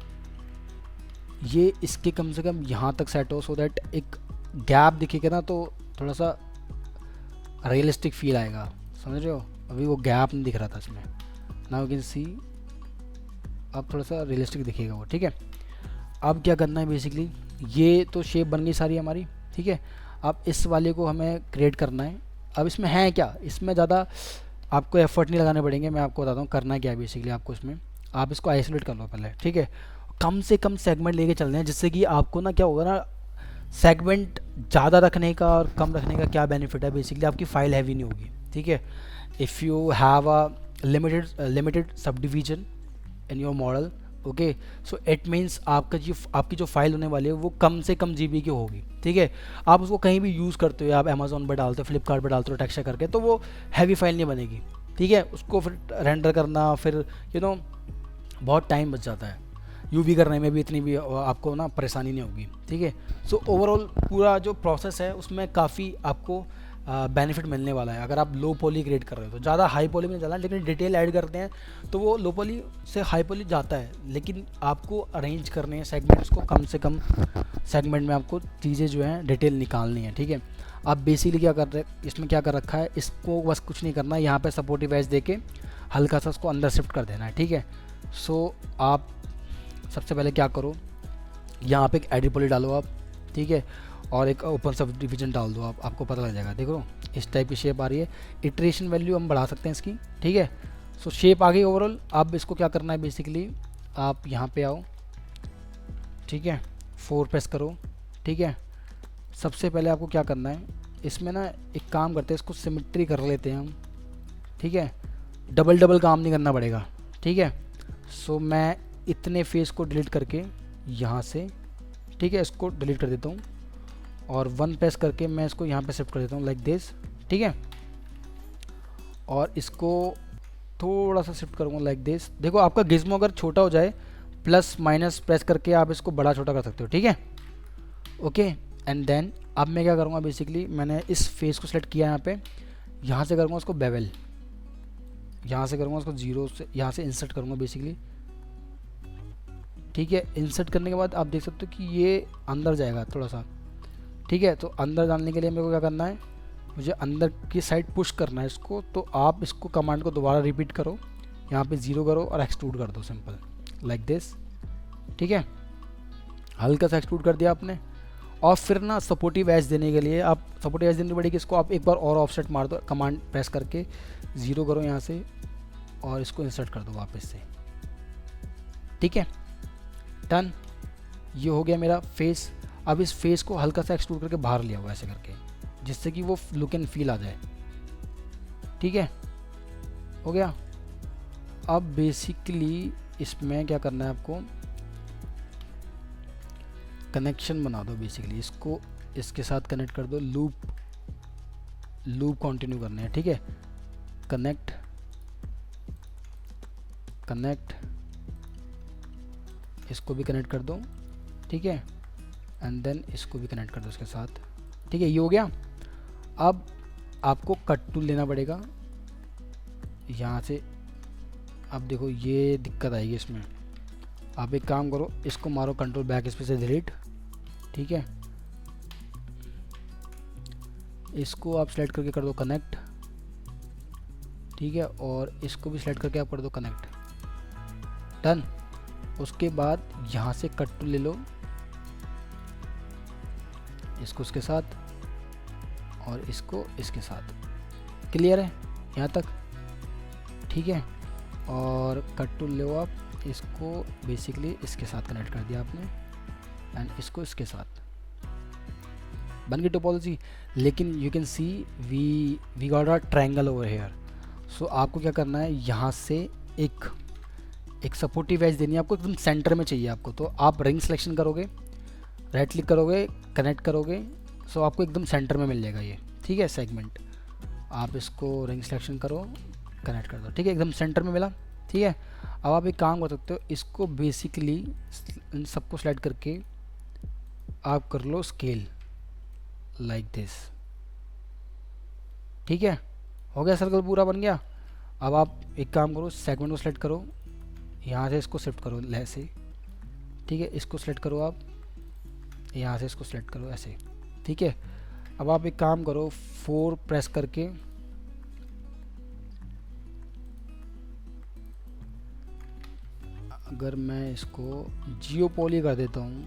ये इसके कम से कम यहाँ तक सेट हो, सो दैट एक गैप दिखेगा ना तो थोड़ा सा रियलिस्टिक फील आएगा, समझ रहे हो। अभी वो गैप नहीं दिख रहा था इसमें। नाउ यू कैन सी अब थोड़ा सा रियलिस्टिक दिखेगा वो, ठीक है। अब क्या करना है बेसिकली, ये तो शेप बन गई सारी हमारी, ठीक है। अब इस वाले को हमें क्रिएट करना है। अब इसमें है क्या, इसमें ज़्यादा आपको एफर्ट नहीं लगाने पड़ेंगे, मैं आपको बताता हूँ करना क्या है बेसिकली। आपको इसमें आप इसको आइसोलेट कर लो पहले, ठीक है। कम से कम सेगमेंट लेके चलने हैं, जिससे कि आपको ना क्या होगा ना, सेगमेंट ज़्यादा रखने का और कम रखने का क्या बेनिफिट है बेसिकली, आपकी फाइल हैवी नहीं होगी, ठीक है। If you have a limited sub division in your model, okay, so it means आपकी जो फाइल होने वाली है वो कम से कम जीबी की होगी, ठीक है। आप उसको कहीं भी यूज़ करते हो, आप अमेजोन पर डालते हो, फ्लिपकार्ट पर डालते हो टेक्सचर करके, तो वो हैवी फाइल नहीं बनेगी, ठीक है। उसको फिर रेंडर करना, फिर बहुत टाइम बच जाता है, यूवी करने में भी इतनी भी आपको ना परेशानी नहीं होगी, ठीक है। सो ओवरऑल पूरा जो प्रोसेस है उसमें काफ़ी आपको बेनिफिट मिलने वाला है। अगर आप लो पॉली क्रिएट कर रहे हो तो ज़्यादा हाई पॉली में नहीं जाना, लेकिन डिटेल ऐड करते हैं तो वो लो पॉली से हाई पॉली जाता है, लेकिन आपको अरेंज करने हैं सेगमेंट्स को, कम से कम सेगमेंट में आपको चीज़ें जो हैं डिटेल निकालनी है, ठीक है। आप बेसिकली क्या कर रहे हैं, इसमें क्या कर रखा है, इसको बस कुछ नहीं करना, यहाँ पे सपोर्टिव एज देके हल्का सा उसको अंदर शिफ्ट कर देना है, ठीक है। सो आप सबसे पहले क्या करो, यहाँ पे एक एडिट पॉली डालो आप, ठीक है, और एक ओपन सब डिवीजन डाल दो आप, आपको पता लग जाएगा। देखो इस टाइप की शेप आ रही है, इटरेशन वैल्यू हम बढ़ा सकते हैं इसकी, ठीक है। सो शेप आ गई ओवरऑल। अब इसको क्या करना है बेसिकली, आप यहाँ पे आओ, ठीक है, 4 प्रेस करो, ठीक है। सबसे पहले आपको क्या करना है, इसमें ना एक काम करते हैं, इसको सिमेट्री कर लेते हैं हम, ठीक है। डबल काम नहीं करना पड़ेगा, ठीक है। सो मैं इतने फेस को डिलीट करके यहाँ से, ठीक है, इसको डिलीट कर देता हूँ और 1 प्रेस करके मैं इसको यहाँ पे शिफ्ट कर देता हूँ लाइक दिस, ठीक है। और इसको थोड़ा सा शिफ्ट करूँगा लाइक दिस। देखो आपका गिज़्मो अगर छोटा हो जाए प्लस माइनस प्रेस करके आप इसको बड़ा छोटा कर सकते हो, ठीक है। ओके, एंड देन अब मैं क्या करूँगा बेसिकली, मैंने इस फेस को सेलेक्ट किया यहाँ पे, यहाँ से करूँगा उसको बेवल, यहाँ से करूँगा उसको 0 से, यहाँ से इंसर्ट करूँगा बेसिकली, ठीक है। इंसर्ट करने के बाद आप देख सकते हो कि ये अंदर जाएगा थोड़ा सा, ठीक है। तो अंदर डालने के लिए मेरे को क्या करना है, मुझे अंदर की साइड पुश करना है इसको। तो आप इसको कमांड को दोबारा रिपीट करो, यहाँ पे 0 करो और एक्सट्रूड कर दो, सिंपल लाइक दिस, ठीक है। हल्का सा एक्सट्रूड कर दिया आपने। और फिर ना सपोर्टिव एज देने के लिए आप सपोर्टिव एज देनी पड़ेगी इसको, आप एक बार और ऑफसेट मार दो, कमांड प्रेस करके 0 करो यहाँ से और इसको इंसर्ट कर दो वापस से, ठीक है। डन, ये हो गया मेरा फेस। अब इस फेस को हल्का सा एक्सट्रूड करके बाहर लिया हुआ ऐसे करके, जिससे कि वो लुक एंड फील आ जाए, ठीक है, हो गया। अब बेसिकली इसमें क्या करना है आपको, कनेक्शन बना दो बेसिकली, इसको इसके साथ कनेक्ट कर दो, लूप कंटिन्यू करने हैं, ठीक है। कनेक्ट, इसको भी कनेक्ट कर दो, ठीक है, एंड देन इसको भी कनेक्ट कर दो इसके साथ, ठीक है। ये हो गया। अब आपको कट टूल लेना पड़ेगा यहाँ से। अब देखो ये दिक्कत आएगी इसमें। आप एक काम करो, इसको मारो कंट्रोल बैक स्पेस से डिलीट, ठीक है। इसको आप सेलेक्ट करके कर दो कनेक्ट, ठीक है, और इसको भी सेलेक्ट करके आप कर दो कनेक्ट, डन। उसके बाद यहाँ से कट टूल ले लो, इसको इसके साथ और इसको इसके साथ। क्लियर है यहाँ तक, ठीक है। और कट टूल लो आप, इसको बेसिकली इसके साथ कनेक्ट कर दिया आपने एंड इसको इसके साथ, बन गई टोपोलॉजी। लेकिन you can see we got a triangle over here. So आपको क्या करना है, यहाँ से एक सपोर्टिव एज देनी है आपको, एकदम सेंटर में चाहिए आपको। तो आप रिंग सिलेक्शन करोगे, राइट क्लिक करोगे, कनेक्ट करोगे, सो आपको एकदम सेंटर में मिल जाएगा ये, ठीक है, सेगमेंट। आप इसको रिंग सिलेक्शन करो, कनेक्ट कर दो, ठीक है, एकदम सेंटर में मिला, ठीक है। अब आप एक काम कर सकते हो, इसको बेसिकली इन सबको सेलेक्ट करके आप कर लो स्केल लाइक दिस, ठीक है, हो गया, सर्कल पूरा बन गया। अब आप एक काम करो, सेगमेंट को सेलेक्ट करो, यहाँ से इसको शिफ्ट करो ऐसे, ठीक है, इसको सेलेक्ट करो आप, यहाँ से इसको सेलेक्ट करो ऐसे, ठीक है। अब आप एक काम करो, 4 प्रेस करके अगर मैं इसको जियोपोली कर देता हूँ,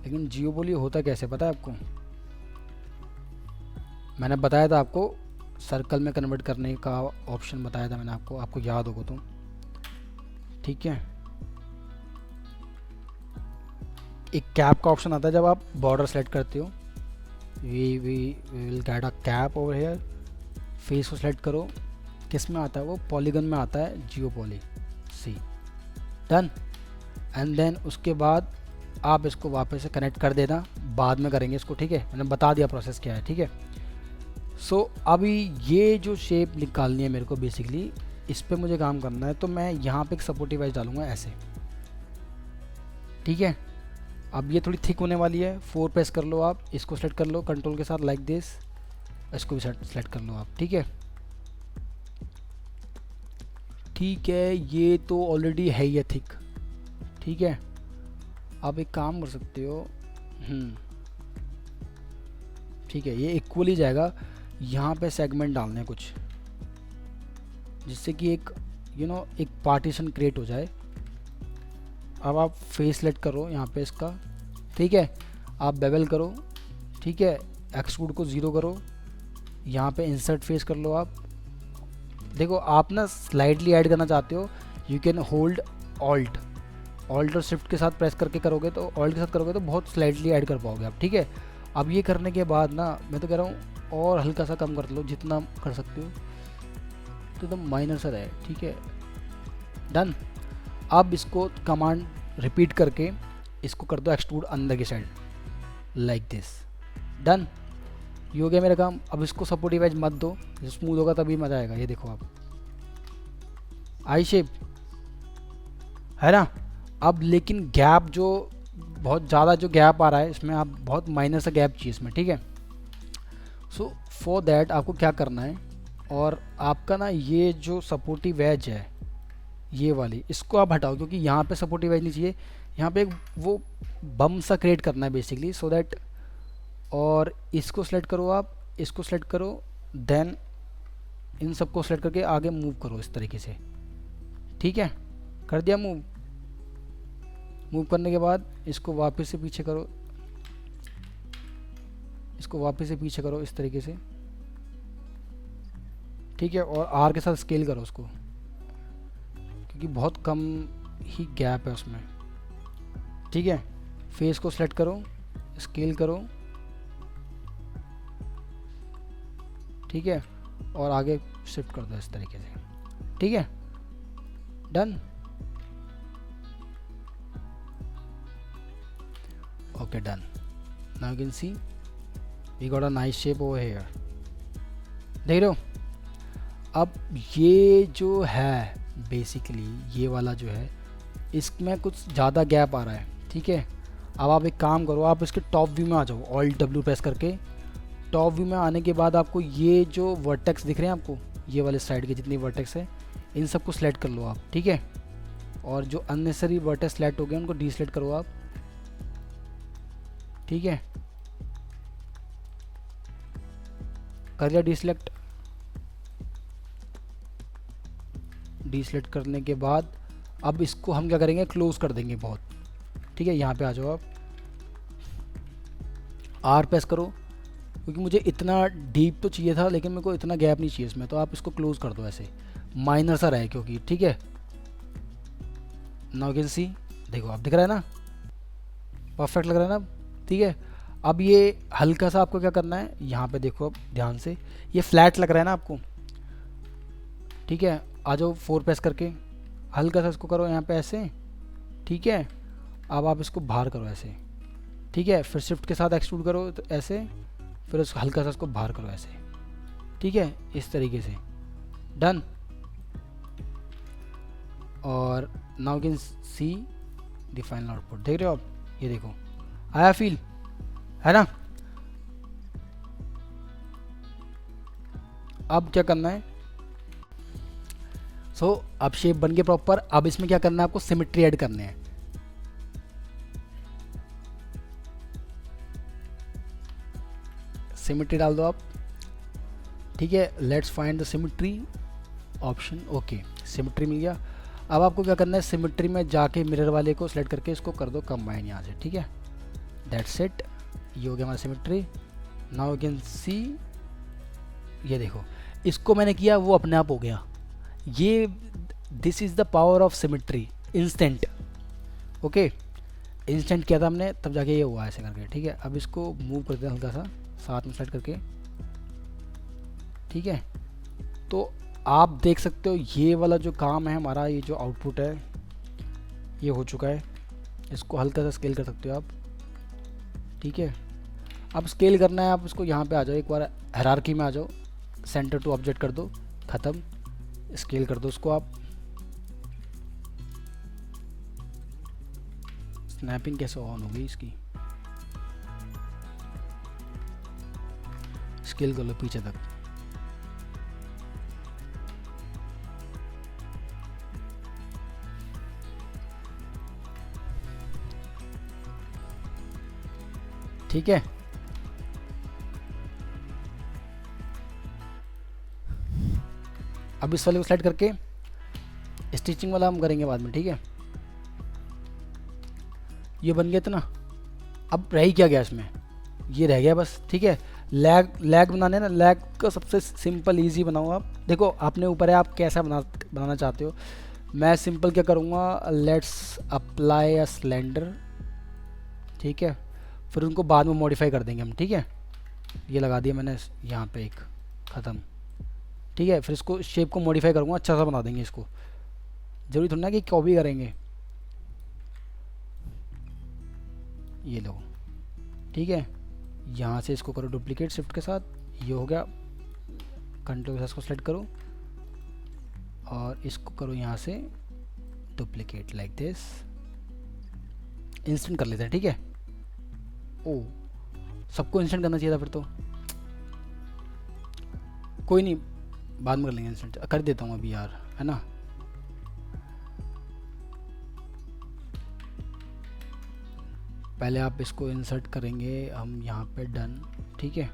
लेकिन जियोपोली होता कैसे पता है आपको? मैंने बताया था आपको, सर्कल में कन्वर्ट करने का ऑप्शन बताया था मैंने आपको याद होगा तो, ठीक है। एक कैप का ऑप्शन आता है जब आप बॉर्डर सेलेक्ट करते हो, we will get a cap over here. Face को सेलेक्ट करो, किस में आता है वो, पॉलीगन में आता है, जियोपोली, सी, डन। एंड देन उसके बाद आप इसको वापस से कनेक्ट कर देना, बाद में करेंगे इसको, ठीक है, मैंने बता दिया प्रोसेस क्या है, ठीक है। सो अभी ये जो शेप निकालनी है मेरे को बेसिकली, इस पे मुझे काम करना है, तो मैं यहाँ पे एक सपोर्टिव एज डालूंगा ऐसे, ठीक है। अब ये थोड़ी थिक होने वाली है, 4 प्रेस कर लो आप, इसको सेलेक्ट कर लो कंट्रोल के साथ लाइक दिस, इसको भी सेलेक्ट कर लो आप, ठीक है, ठीक है। ये तो ऑलरेडी है ही थिक, ठीक है। आप एक काम कर सकते हो, ठीक है, ये इक्वली जाएगा। यहाँ पे सेगमेंट डालने हैं कुछ, जिससे कि एक एक पार्टीशन क्रिएट हो जाए। अब आप फेस सेलेक्ट करो यहाँ पे इसका, ठीक है, आप बेवल करो, ठीक है, एक्सट्रूड को 0 करो, यहाँ पे इंसर्ट फेस कर लो आप। देखो आप ना स्लाइडली ऐड करना चाहते हो, यू कैन होल्ड ऑल्ट और शिफ्ट के साथ प्रेस करके करोगे तो, ऑल्ट के साथ करोगे तो बहुत स्लाइडली ऐड कर पाओगे आप, ठीक है। अब ये करने के बाद ना मैं तो कह रहा हूँ और हल्का सा कम कर लो, जितना कर सकते हो, तो एकदम माइनर सा रहे, ठीक है, डन। अब इसको कमांड रिपीट करके इसको कर दो एक्सट्रूड अंदर की साइड लाइक दिस, डन। ये हो गया मेरा काम। अब इसको सपोर्टिव एज मत दो, स्मूथ होगा तभी मजा आएगा। ये देखो आप आई शेप है ना। अब लेकिन गैप जो बहुत ज़्यादा जो गैप आ रहा है इसमें, आप बहुत माइनर सा गैप चाहिए इसमें, ठीक है। सो फॉर दैट आपको क्या करना है, और आपका ना ये जो सपोर्टिव एज है ये वाली, इसको आप हटाओ, क्योंकि यहाँ पे सपोर्टिव एज नहीं चाहिए, यहाँ पे एक वो बम सा क्रिएट करना है बेसिकली, सो दैट। और इसको सेलेक्ट करो आप, इसको सेलेक्ट करो, देन इन सबको सेलेक्ट करके आगे मूव करो इस तरीके से, ठीक है, कर दिया मूव। मूव करने के बाद इसको वापस से पीछे करो, इसको वापस से पीछे करो इस तरीके से, ठीक है, और आर के साथ स्केल करो उसको, क्योंकि बहुत कम ही गैप है उसमें, ठीक है। फेस को सेलेक्ट करो, स्केल करो, ठीक है, और आगे शिफ्ट कर दो इस तरीके से, ठीक है, done. Okay done. Now you can see we got a nice shape over here, देख रहे हो। अब ये जो है बेसिकली, ये वाला जो है, इसमें कुछ ज़्यादा गैप आ रहा है, ठीक है। अब आप एक काम करो, आप इसके टॉप व्यू में आ जाओ, ऑल्ट W प्रेस करके टॉप व्यू में आने के बाद आपको ये जो वर्टेक्स दिख रहे हैं आपको, ये वाले साइड के जितनी वर्टेक्स है इन सबको सेलेक्ट कर लो आप, ठीक है। और जो अननेसेसरी वर्टेक्स सेलेक्ट हो गए उनको डीसेलेक्ट करो आप, ठीक है। कर लिया डीसेलेक्ट। डीसेलेक्ट करने के बाद अब इसको हम क्या करेंगे, क्लोज कर देंगे बहुत, ठीक है। यहाँ पे आ जाओ आप, आर प्रेस करो, क्योंकि मुझे इतना डीप तो चाहिए था लेकिन मेरे को इतना गैप नहीं चाहिए इसमें, तो आप इसको क्लोज कर दो ऐसे, माइनर सा रहे क्योंकि, ठीक है। नाउ यू कैन सी, देखो आप दिख रहा है ना, परफेक्ट लग रहा है ना, ठीक है। अब ये हल्का सा आपको क्या करना है, यहाँ पे देखो अब ध्यान से, ये फ्लैट लग रहा है ना आपको, ठीक है। आ जाओ 4 प्रेस करके हल्का सा इसको करो यहाँ पे ऐसे, ठीक है। अब आप इसको बाहर करो ऐसे, ठीक है। फिर शिफ्ट के साथ एक्सट्रूड करो तो ऐसे, फिर उसको हल्का सा इसको बाहर करो ऐसे, ठीक है, इस तरीके से, डन। और now can see the final output, देख रहे हो आप, ये देखो आया फील, है ना। अब क्या करना है, अब शेप बन गए प्रॉपर। अब इसमें क्या करना है, आपको सिमेट्री ऐड करने हैं। सिमेट्री डाल दो आप, ठीक है। Let's find the symmetry option, okay, symmetry मिल गया। अब आपको क्या करना है, सिमेट्री में जाके मिरर वाले को सेलेक्ट करके इसको कर दो कंबाइन यहाँ से, ठीक है। दैट्स इट, ये हो गया हमारा सिमेट्री। नाउ यू कैन सी, ये देखो इसको मैंने किया वो अपने आप हो गया। ये this is the power of symmetry, instant, okay. Instant किया था हमने तब जाके ये हुआ ऐसे करके, ठीक है। अब इसको मूव करते हैं हल्का सा साथ में सेलेक्ट करके, ठीक है। तो आप देख सकते हो ये वाला जो काम है हमारा, ये जो आउटपुट है ये हो चुका है। इसको हल्का सा स्केल कर सकते हो आप, ठीक है। अब स्केल करना है, आप इसको यहाँ पे आ जाओ, एक बार हायरार्की में आ जाओ, सेंटर टू ऑब्जेक्ट कर दो, ख़त्म। स्केल कर दो उसको आप। स्नैपिंग कैसे ऑन हो गई इसकी, स्केल कर लो पीछे तक, ठीक है। अब इस वाले को सेलेक्ट करके स्टिचिंग वाला हम करेंगे बाद में, ठीक है। ये बन गया था ना, अब रह ही क्या गया इसमें, ये रह गया बस, ठीक है। लैग बनाने ना, लैग का सबसे सिंपल इजी बनाओ आप। देखो आपने ऊपर है, आप कैसा बनाना चाहते हो। मैं सिंपल क्या करूँगा, लेट्स अप्लाई अ सिलेंडर, ठीक है। फिर उनको बाद में मॉडिफाई कर देंगे हम, ठीक है। ये लगा दिया मैंने यहाँ पे एक, ख़त्म, ठीक है। फिर इसको शेप को मॉडिफाई करूँगा, अच्छा सा बना देंगे इसको, जरूरी थोड़ा ना कि कॉपी करेंगे। ये लो, ठीक है। यहाँ से इसको करो डुप्लीकेट शिफ्ट के साथ, ये हो गया। कंट्रोल के साथ इसको सेलेक्ट करो और इसको करो यहाँ से डुप्लीकेट लाइक दिस, इंस्टेंट कर लेते हैं, ठीक है। ओ, सबको इंस्टेंट करना चाहिए था फिर तो, कोई नहीं बाद में कर लेंगे, इंस्टेंट कर देता हूँ अभी यार, है ना। पहले आप इसको इंसर्ट करेंगे हम यहाँ पे, डन, ठीक है।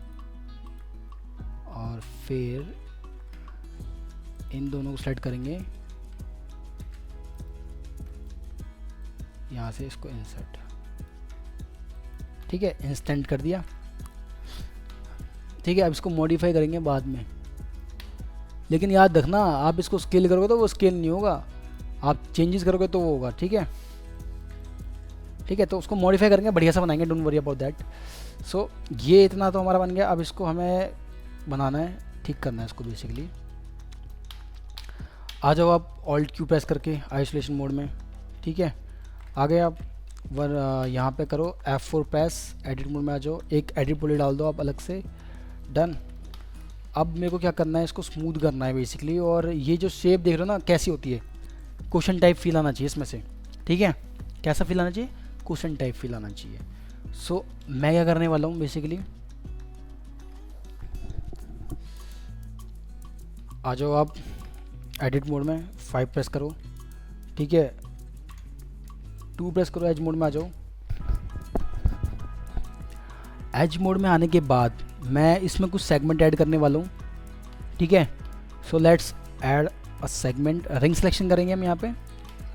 और फिर इन दोनों को सेलेक्ट करेंगे, यहाँ से इसको इंसर्ट, ठीक है, इंस्टेंट कर दिया, ठीक है। अब इसको मॉडिफाई करेंगे बाद में, लेकिन याद रखना आप इसको स्केल करोगे तो वो स्केल नहीं होगा, आप चेंजेस करोगे तो वो होगा, ठीक है, ठीक है। तो उसको मॉडिफाई करेंगे, बढ़िया सा बनाएंगे, डोंट वरी अबाउट दैट। सो ये इतना तो हमारा बन गया। अब इसको हमें बनाना है, ठीक करना है इसको बेसिकली। आ जाओ आप ऑल्ट क्यू प्रेस करके आइसोलेशन मोड में, ठीक है। आ गए आप, यहाँ पे करो F4 प्रेस, एडिट मोड में आ जाओ, एक एडिट पॉली डाल दो आप अलग से, डन। अब मेरे को क्या करना है, इसको स्मूथ करना है बेसिकली। और ये जो शेप देख रहे हो ना कैसी होती है, क्वेश्चन टाइप फील आना चाहिए इसमें से, ठीक है। कैसा फील आना चाहिए, क्वेश्चन टाइप फील आना चाहिए। सो मैं क्या करने वाला हूँ बेसिकली, आ जाओ आप एडिट मोड में, 5 प्रेस करो, ठीक है, 2 प्रेस करो, एज मोड में आ जाओ। एज मोड में आने के बाद मैं इसमें कुछ सेगमेंट ऐड करने वाला हूँ, ठीक है। So let's add a segment, ring selection करेंगे हम यहाँ पे,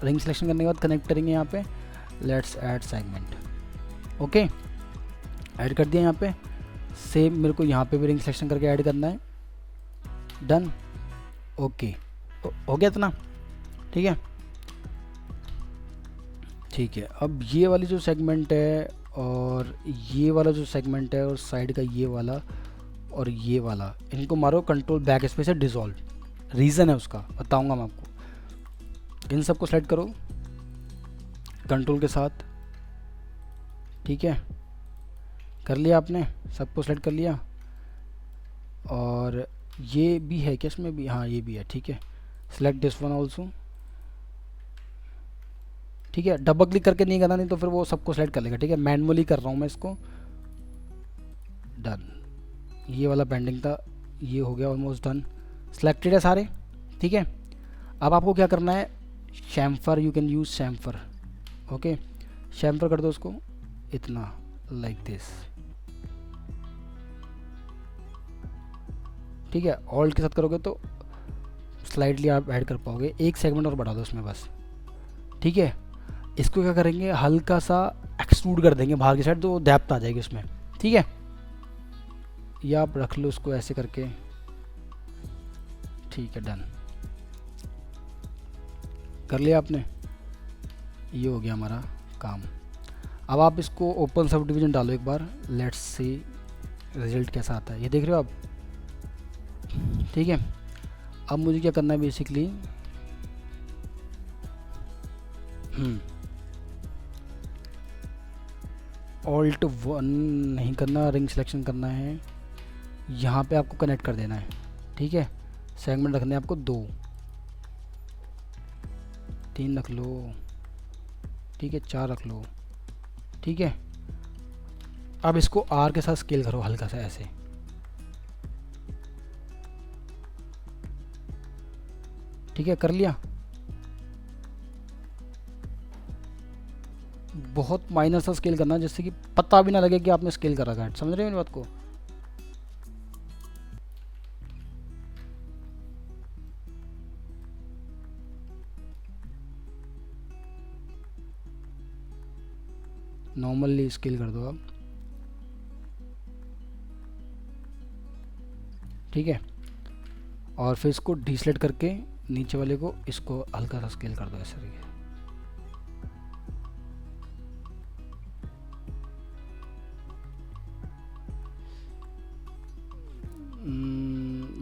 रिंग सिलेक्शन करने के बाद कनेक्ट करेंगे यहाँ पे, let's add segment, okay, add कर दिया यहाँ पे। सेम मेरे को यहाँ पे भी रिंग सिलेक्शन करके ऐड करना है, डन, ओके, हो गया इतना, ठीक है, ठीक है। अब ये वाली जो सेगमेंट है और ये वाला जो सेगमेंट है और साइड का ये वाला और ये वाला, इनको मारो कंट्रोल बैक स्पेस से डिसॉल्व, रीज़न है उसका बताऊंगा मैं आपको। इन सबको सेलेक्ट करो कंट्रोल के साथ, ठीक है, कर लिया आपने, सबको सेलेक्ट कर लिया। और ये भी है क्या इसमें भी, हाँ ये भी है, ठीक है, सेलेक्ट दिस वन ऑल्सो, ठीक है, डबल क्लिक करके नहीं करना, नहीं तो फिर वो सबको सेलेक्ट कर लेगा, ठीक है, मैनुअली कर रहा हूँ मैं इसको, डन। ये वाला पेंडिंग था, ये हो गया ऑलमोस्ट डन, सिलेक्टेड है सारे, ठीक है। अब आपको क्या करना है, chamfer, you can use chamfer, okay, chamfer कर दो उसको इतना, लाइक दिस, ठीक है। ऑल्ट के साथ करोगे तो स्लाइडली आप ऐड कर पाओगे, एक सेगमेंट और बढ़ा दो उसमें बस, ठीक है। इसको क्या करेंगे, हल्का सा एक्सट्रूड कर देंगे बाहर की साइड, तो डेप्थ आ जाएगी उसमें, ठीक है। या आप रख लो उसको ऐसे करके, ठीक है, डन कर लिया आपने, ये हो गया हमारा काम। अब आप इसको ओपन सब डिवीजन डालो एक बार, लेट्स सी रिजल्ट कैसा आता है, ये देख रहे हो आप, ठीक है। अब मुझे क्या करना है बेसिकली, ऑल्ट 1 नहीं करना, रिंग सिलेक्शन करना है, यहाँ पे आपको कनेक्ट कर देना है, ठीक है। सेगमेंट रखने हैं आपको 2 3 रख लो, ठीक है, 4 रख लो, ठीक है। अब इसको आर के साथ स्केल करो हल्का सा ऐसे, ठीक है, कर लिया। बहुत माइनर सा स्केल करना जिससे कि पता भी ना लगे कि आपने स्केल कर रखा है, समझ रहे हो मेरी बात को। नॉर्मली स्केल कर दो आप, ठीक है। और फिर इसको डिसलेक्ट करके नीचे वाले को इसको हल्का सा स्केल कर दो ऐसे तरीके।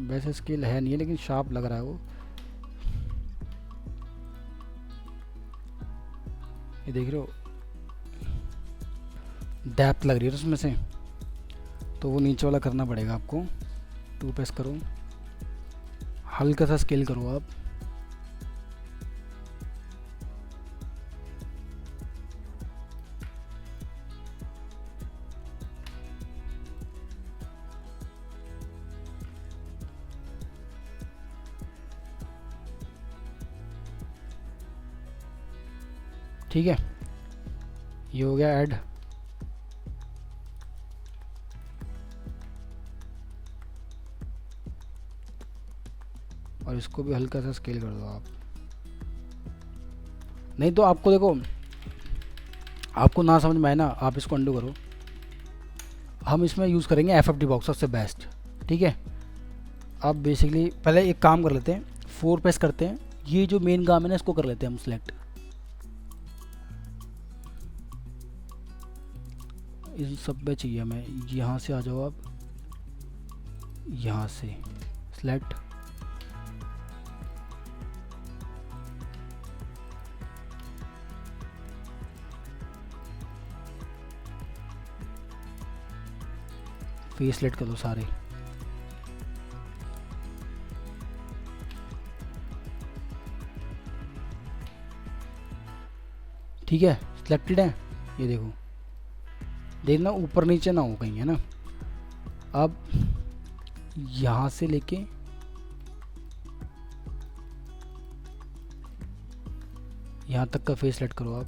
वैसे स्केल है नहीं है लेकिन शार्प लग रहा है वो, ये देख रहे हो डेप्थ लग रही है उसमें से, तो वो नीचे वाला करना पड़ेगा आपको। 2 प्रेस करो, हल्का सा स्केल करो आप, ठीक है, ये हो गया ऐड। और इसको भी हल्का सा स्केल कर दो आप, नहीं तो आपको देखो आपको ना समझ में आए ना, आप इसको अंडू करो। हम इसमें यूज़ करेंगे FFD बॉक्स, सबसे बेस्ट, ठीक है। अब बेसिकली पहले एक काम कर लेते हैं, 4 प्रेस करते हैं, ये जो मेन काम है ना इसको कर लेते हैं हम सिलेक्ट, इन सब पे चाहिए हमें। यहाँ से आ जाओ आप, यहाँ से सिलेक्ट, फेस सिलेक्ट कर दो सारे, ठीक है, सिलेक्टेड है, ये देखो, देखना ऊपर नीचे ना हो कहीं, है ना। अब यहाँ से लेके यहाँ तक का फेस सेलेक्ट करो आप,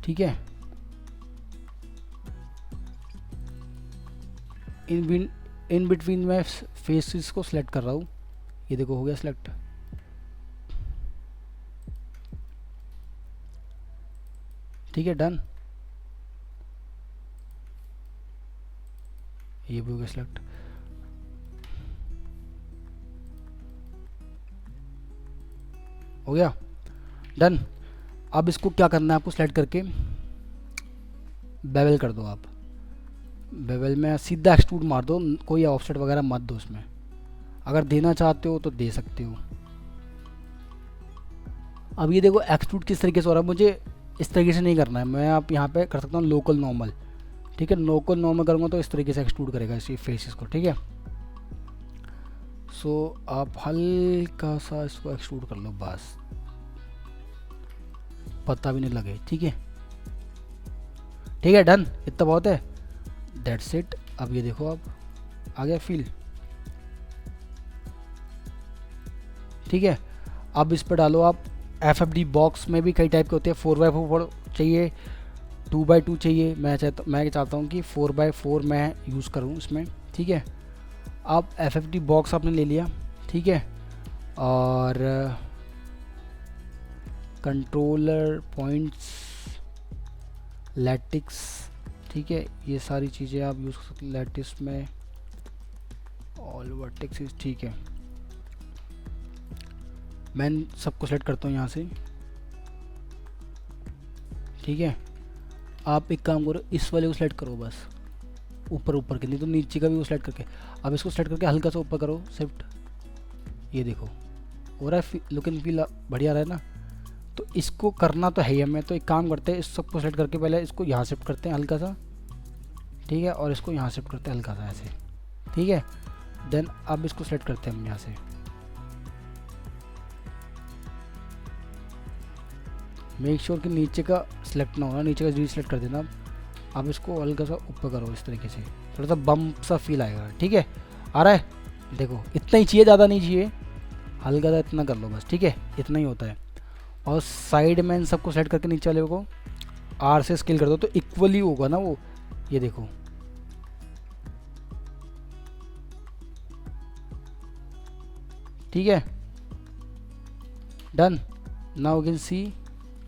ठीक है। इन बिटवीन मैं फेसेस को सिलेक्ट कर रहा हूँ, ये देखो हो गया सिलेक्ट। ठीक है, डन, ये भी हो गया सिलेक्ट। हो गया डन। अब इसको क्या करना है आपको, सिलेक्ट करके बेवल कर दो आप। बेवल में सीधा एक्सट्रूड मार दो, कोई ऑफसेट वगैरह मत दो उसमें। अगर देना चाहते हो तो दे सकते हो। अब ये देखो एक्सट्रूड किस तरीके से हो रहा है, मुझे इस तरीके से नहीं करना है, मैं आप यहाँ पे कर सकता हूँ लोकल नॉर्मल। ठीक है, लोकल नॉर्मल करूँगा तो इस तरीके से एक्सट्रूड करेगा इसी फेसेस को। ठीक है, सो आप हल्का सा इसको एक्सट्रूड कर लो, बस पता भी नहीं लगे। ठीक है, ठीक है, डन, इतना बहुत है, दैट्स इट। अब ये देखो आप आ गया फील। ठीक है, अब इस पर डालो आप FFD बॉक्स में भी कई टाइप के होते हैं, 4x4 चाहिए, 2x2 चाहिए। मैं चाहता हूँ कि 4x4 मैं यूज़ करूँ इसमें। ठीक है, अब FFD बॉक्स आपने ले लिया, ठीक है, और कंट्रोलर पॉइंट्स, लैटिक्स, ठीक है, ये सारी चीज़ें आप यूज़ कर सकते हैं लैटिक्स में, ऑल वर्टेक्सेस। ठीक है, मैं सबको सेलेक्ट करता हूँ यहाँ से। ठीक है, आप एक काम करो, इस वाले को सेलेक्ट करो बस, ऊपर ऊपर के, नहीं तो नीचे का भी वो सेलेक्ट करके। अब इसको सेलेक्ट करके हल्का सा ऊपर करो शिफ्ट, ये देखो हो रहा है, लुक एंड फील बढ़िया रहा है ना। तो इसको करना तो है ही हमें, तो एक काम करते हैं, इस सबको सेलेक्ट करके पहले इसको यहाँ शिफ्ट करते हैं हल्का सा, ठीक है, और इसको यहाँ शिफ्ट करते हैं हल्का सा ऐसे। ठीक है, देन अब इसको सेलेक्ट करते हैं हम यहाँ से, मेक श्योर कि नीचे का सिलेक्ट ना होना, नीचे का री सिलेक्ट कर देना। अब इसको हल्का सा ऊपर करो इस तरीके से, थोड़ा सा बम्प सा फील आएगा। ठीक है, आ रहा है, देखो इतना ही चाहिए, ज़्यादा नहीं चाहिए, हल्का सा इतना कर लो बस। ठीक है, इतना ही होता है। और साइड में इन सबको सेलेक्ट करके नीचे वाले को R से स्केल कर दो, तो इक्वली होगा ना वो, ये देखो। ठीक है, डन। नाउ यू कैन सी,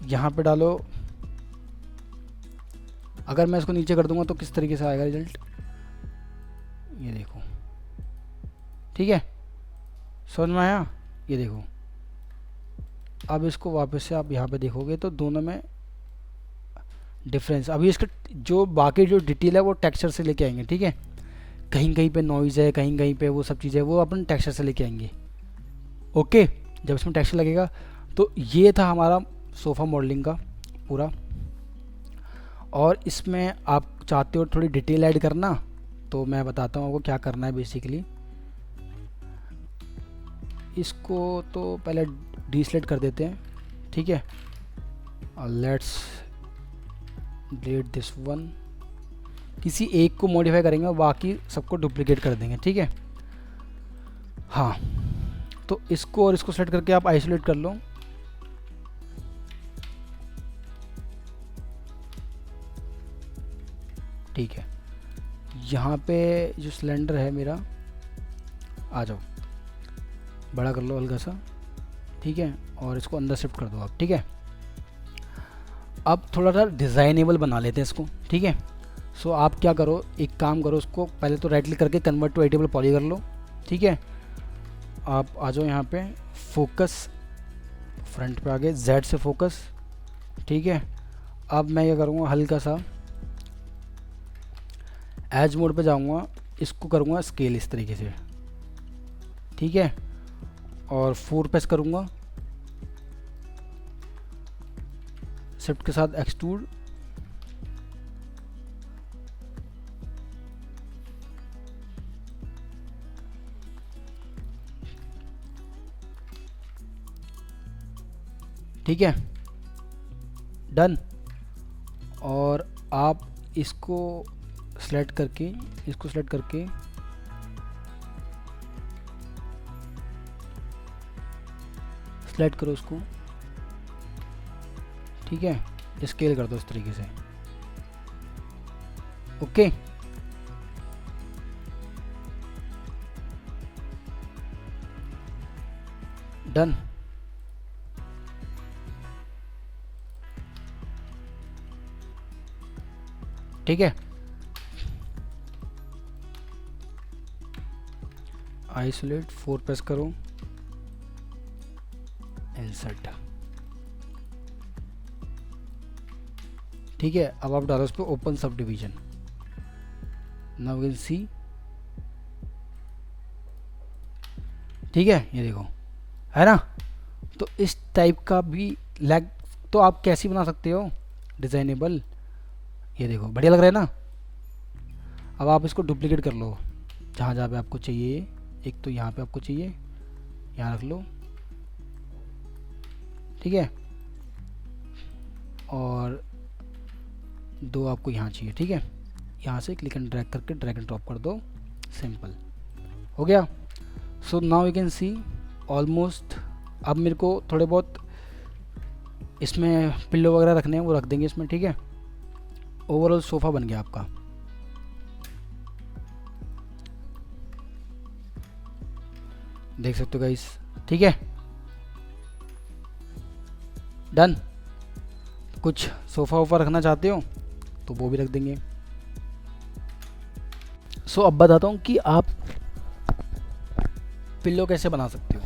यहाँ पे डालो, अगर मैं इसको नीचे कर दूंगा तो किस तरीके से आएगा रिजल्ट, ये देखो। ठीक है, समझ में आया, ये देखो। अब इसको वापस से आप यहाँ पे देखोगे तो दोनों में डिफरेंस, अभी इसका जो बाकी जो डिटेल है वो टेक्सचर से लेके आएंगे। ठीक है, कहीं कहीं पे नॉइज़ है, कहीं कहीं पे वो सब चीज़ें, वो अपन टेक्सचर से लेके आएंगे। ओके, जब इसमें टेक्सचर लगेगा। तो ये था हमारा सोफ़ा मॉडलिंग का पूरा। और इसमें आप चाहते हो थोड़ी डिटेल ऐड करना, तो मैं बताता हूँ आपको क्या करना है बेसिकली। इसको तो पहले डिसेलेक्ट कर देते हैं, ठीक है, और लेट्स डिलीट दिस वन। किसी एक को मॉडिफाई करेंगे और बाकी सबको डुप्लीकेट कर देंगे। ठीक है, हाँ, तो इसको और इसको सेलेक्ट करके आप आइसोलेट कर लो। ठीक है, यहाँ पे जो सिलेंडर है मेरा, आ जाओ, बड़ा कर लो हल्का सा। ठीक है, और इसको अंदर शिफ्ट कर दो आप। ठीक है, अब थोड़ा सा डिज़ाइनेबल बना लेते हैं इसको। ठीक है, सो आप क्या करो, एक काम करो, उसको पहले तो राइट क्लिक करके कन्वर्ट टू एडिटेबल पॉली कर लो। ठीक है, आप आ जाओ यहाँ पे, फोकस, फ्रंट पे आगे Z से फोकस। ठीक है, अब मैं क्या करूँगा, हल्का सा एज मोड पे जाऊँगा, इसको करूँगा स्केल इस तरीके से। ठीक है, और 4 प्रेस करूँगा, शिफ्ट के साथ एक्सट्रूड। ठीक है, डन। और आप इसको सेलेक्ट करके, इसको सेलेक्ट करके सेलेक्ट करो उसको, ठीक है, स्केल कर दो इस तरीके से, ओके। डन। ठीक है, आइसोलेट 4 प्रेस करो, इंसर्ट, ठीक है। अब आप डालो उस पर open sub division, now you can सी, ठीक है, ये देखो, है ना। तो इस टाइप का भी लैग तो आप कैसे बना सकते हो, डिजाइनेबल, ये देखो बढ़िया लग रहा है ना। अब आप इसको डुप्लीकेट कर लो जहाँ जहाँ पे आपको चाहिए, एक तो यहाँ पे आपको चाहिए, यहाँ रख लो, ठीक है, और 2 आपको यहाँ चाहिए, ठीक है। यहाँ से क्लिक एंड ड्रैग करके ड्रैग एंड ड्रॉप कर दो, सिंपल हो गया। So now you can C almost. अब मेरे को थोड़े बहुत इसमें पिल्लो वगैरह रखने हैं, वो रख देंगे इसमें, ठीक है। ओवरऑल सोफ़ा बन गया आपका, देख सकते हो गाइस, ठीक है, डन। कुछ सोफ़ा वोफ़ा रखना चाहते हो तो वो भी रख देंगे। सो अब बताता हूँ कि आप पिल्लो कैसे बना सकते हो,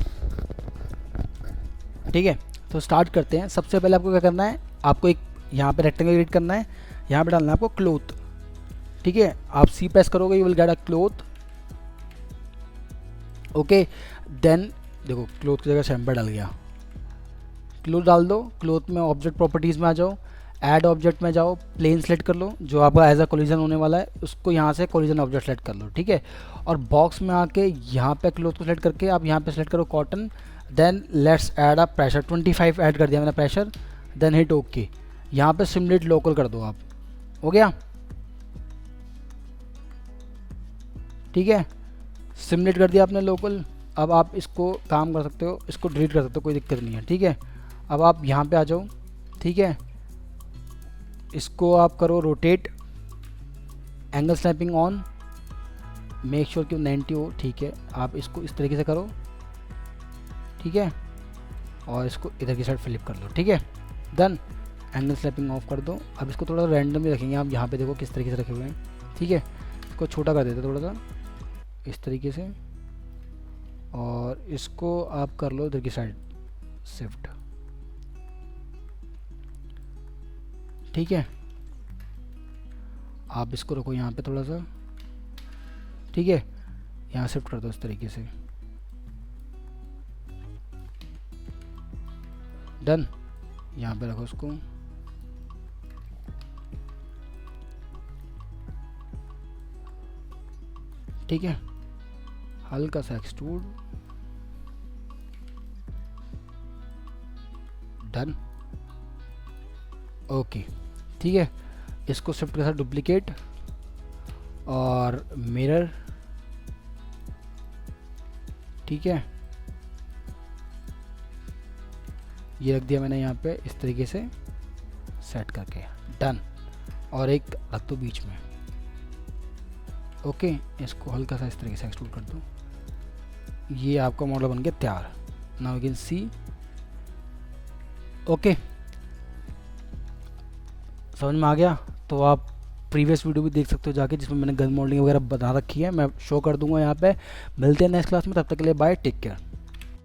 ठीक है। तो स्टार्ट करते हैं। सबसे पहले आपको क्या करना है, आपको एक यहाँ पे रेक्टेंगल क्रिएट करना है, यहाँ पे डालना है आपको क्लोथ, ठीक है। आप सी प्रेस करोगे, you will get a cloth, okay. Then देखो क्लोथ की जगह शैम्पर डाल गया, क्लोथ डाल दो, क्लोथ में ऑब्जेक्ट प्रॉपर्टीज़ में आ जाओ, ऐड ऑब्जेक्ट में जाओ, प्लेन सेलेक्ट कर लो जो आपका एज अ कोलिजन होने वाला है, उसको यहाँ से कोलिजन ऑब्जेक्ट सेलेक्ट कर लो, ठीक है। और बॉक्स में आके यहाँ पे क्लोथ को सेलेक्ट करके आप यहाँ पे सेलेक्ट करो cotton, then let's add a pressure, 25 add कर दिया मैंने प्रेशर, देन हिट ओके। यहाँ पे सिमुलेट लोकल कर दो आप, हो गया, ठीक है, सिमुलेट कर दिया आपने लोकल। अब आप इसको काम कर सकते हो, इसको डिलीट कर सकते हो, कोई दिक्कत नहीं है, ठीक है। अब आप यहाँ पे आ जाओ, ठीक है, इसको आप करो rotate, angle snapping on, make sure कि 90 हो, ठीक है। आप इसको इस तरीके से करो, ठीक है, और इसको इधर की साइड फ्लिप कर दो, ठीक है, डन। एंगल स्नैपिंग ऑफ कर दो। अब इसको थोड़ा रैंडमली रखेंगे, आप यहाँ पे देखो किस तरीके से रखे हुए हैं, ठीक है। इसको छोटा कर देते थोड़ा सा इस तरीके से, और इसको आप कर लो इधर की साइड शिफ्ट, ठीक है। आप इसको रखो यहाँ पे थोड़ा सा, ठीक है, यहाँ शिफ्ट कर दो इस तरीके से, डन। यहाँ पे रखो इसको, ठीक है, हल्का सा एक्सट्रूड, डन, ओके, ठीक है। इसको शिफ्ट के साथ डुप्लीकेट और मिरर, ठीक है, ये रख दिया मैंने यहाँ पे इस तरीके से सेट करके, डन। और एक रख दो बीच में, ओके। इसको हल्का सा इस तरीके से एक्सट्रूड कर दो, ये आपका मॉडल बन गया तैयार, now you can C, okay. समझ में आ गया। तो आप प्रीवियस वीडियो भी देख सकते हो जाके, जिसमें मैंने गन मॉडलिंग वगैरह बता रखी है, मैं शो कर दूंगा यहाँ पे। मिलते हैं नेक्स्ट क्लास में, तब तक के लिए बाय, टेक केयर।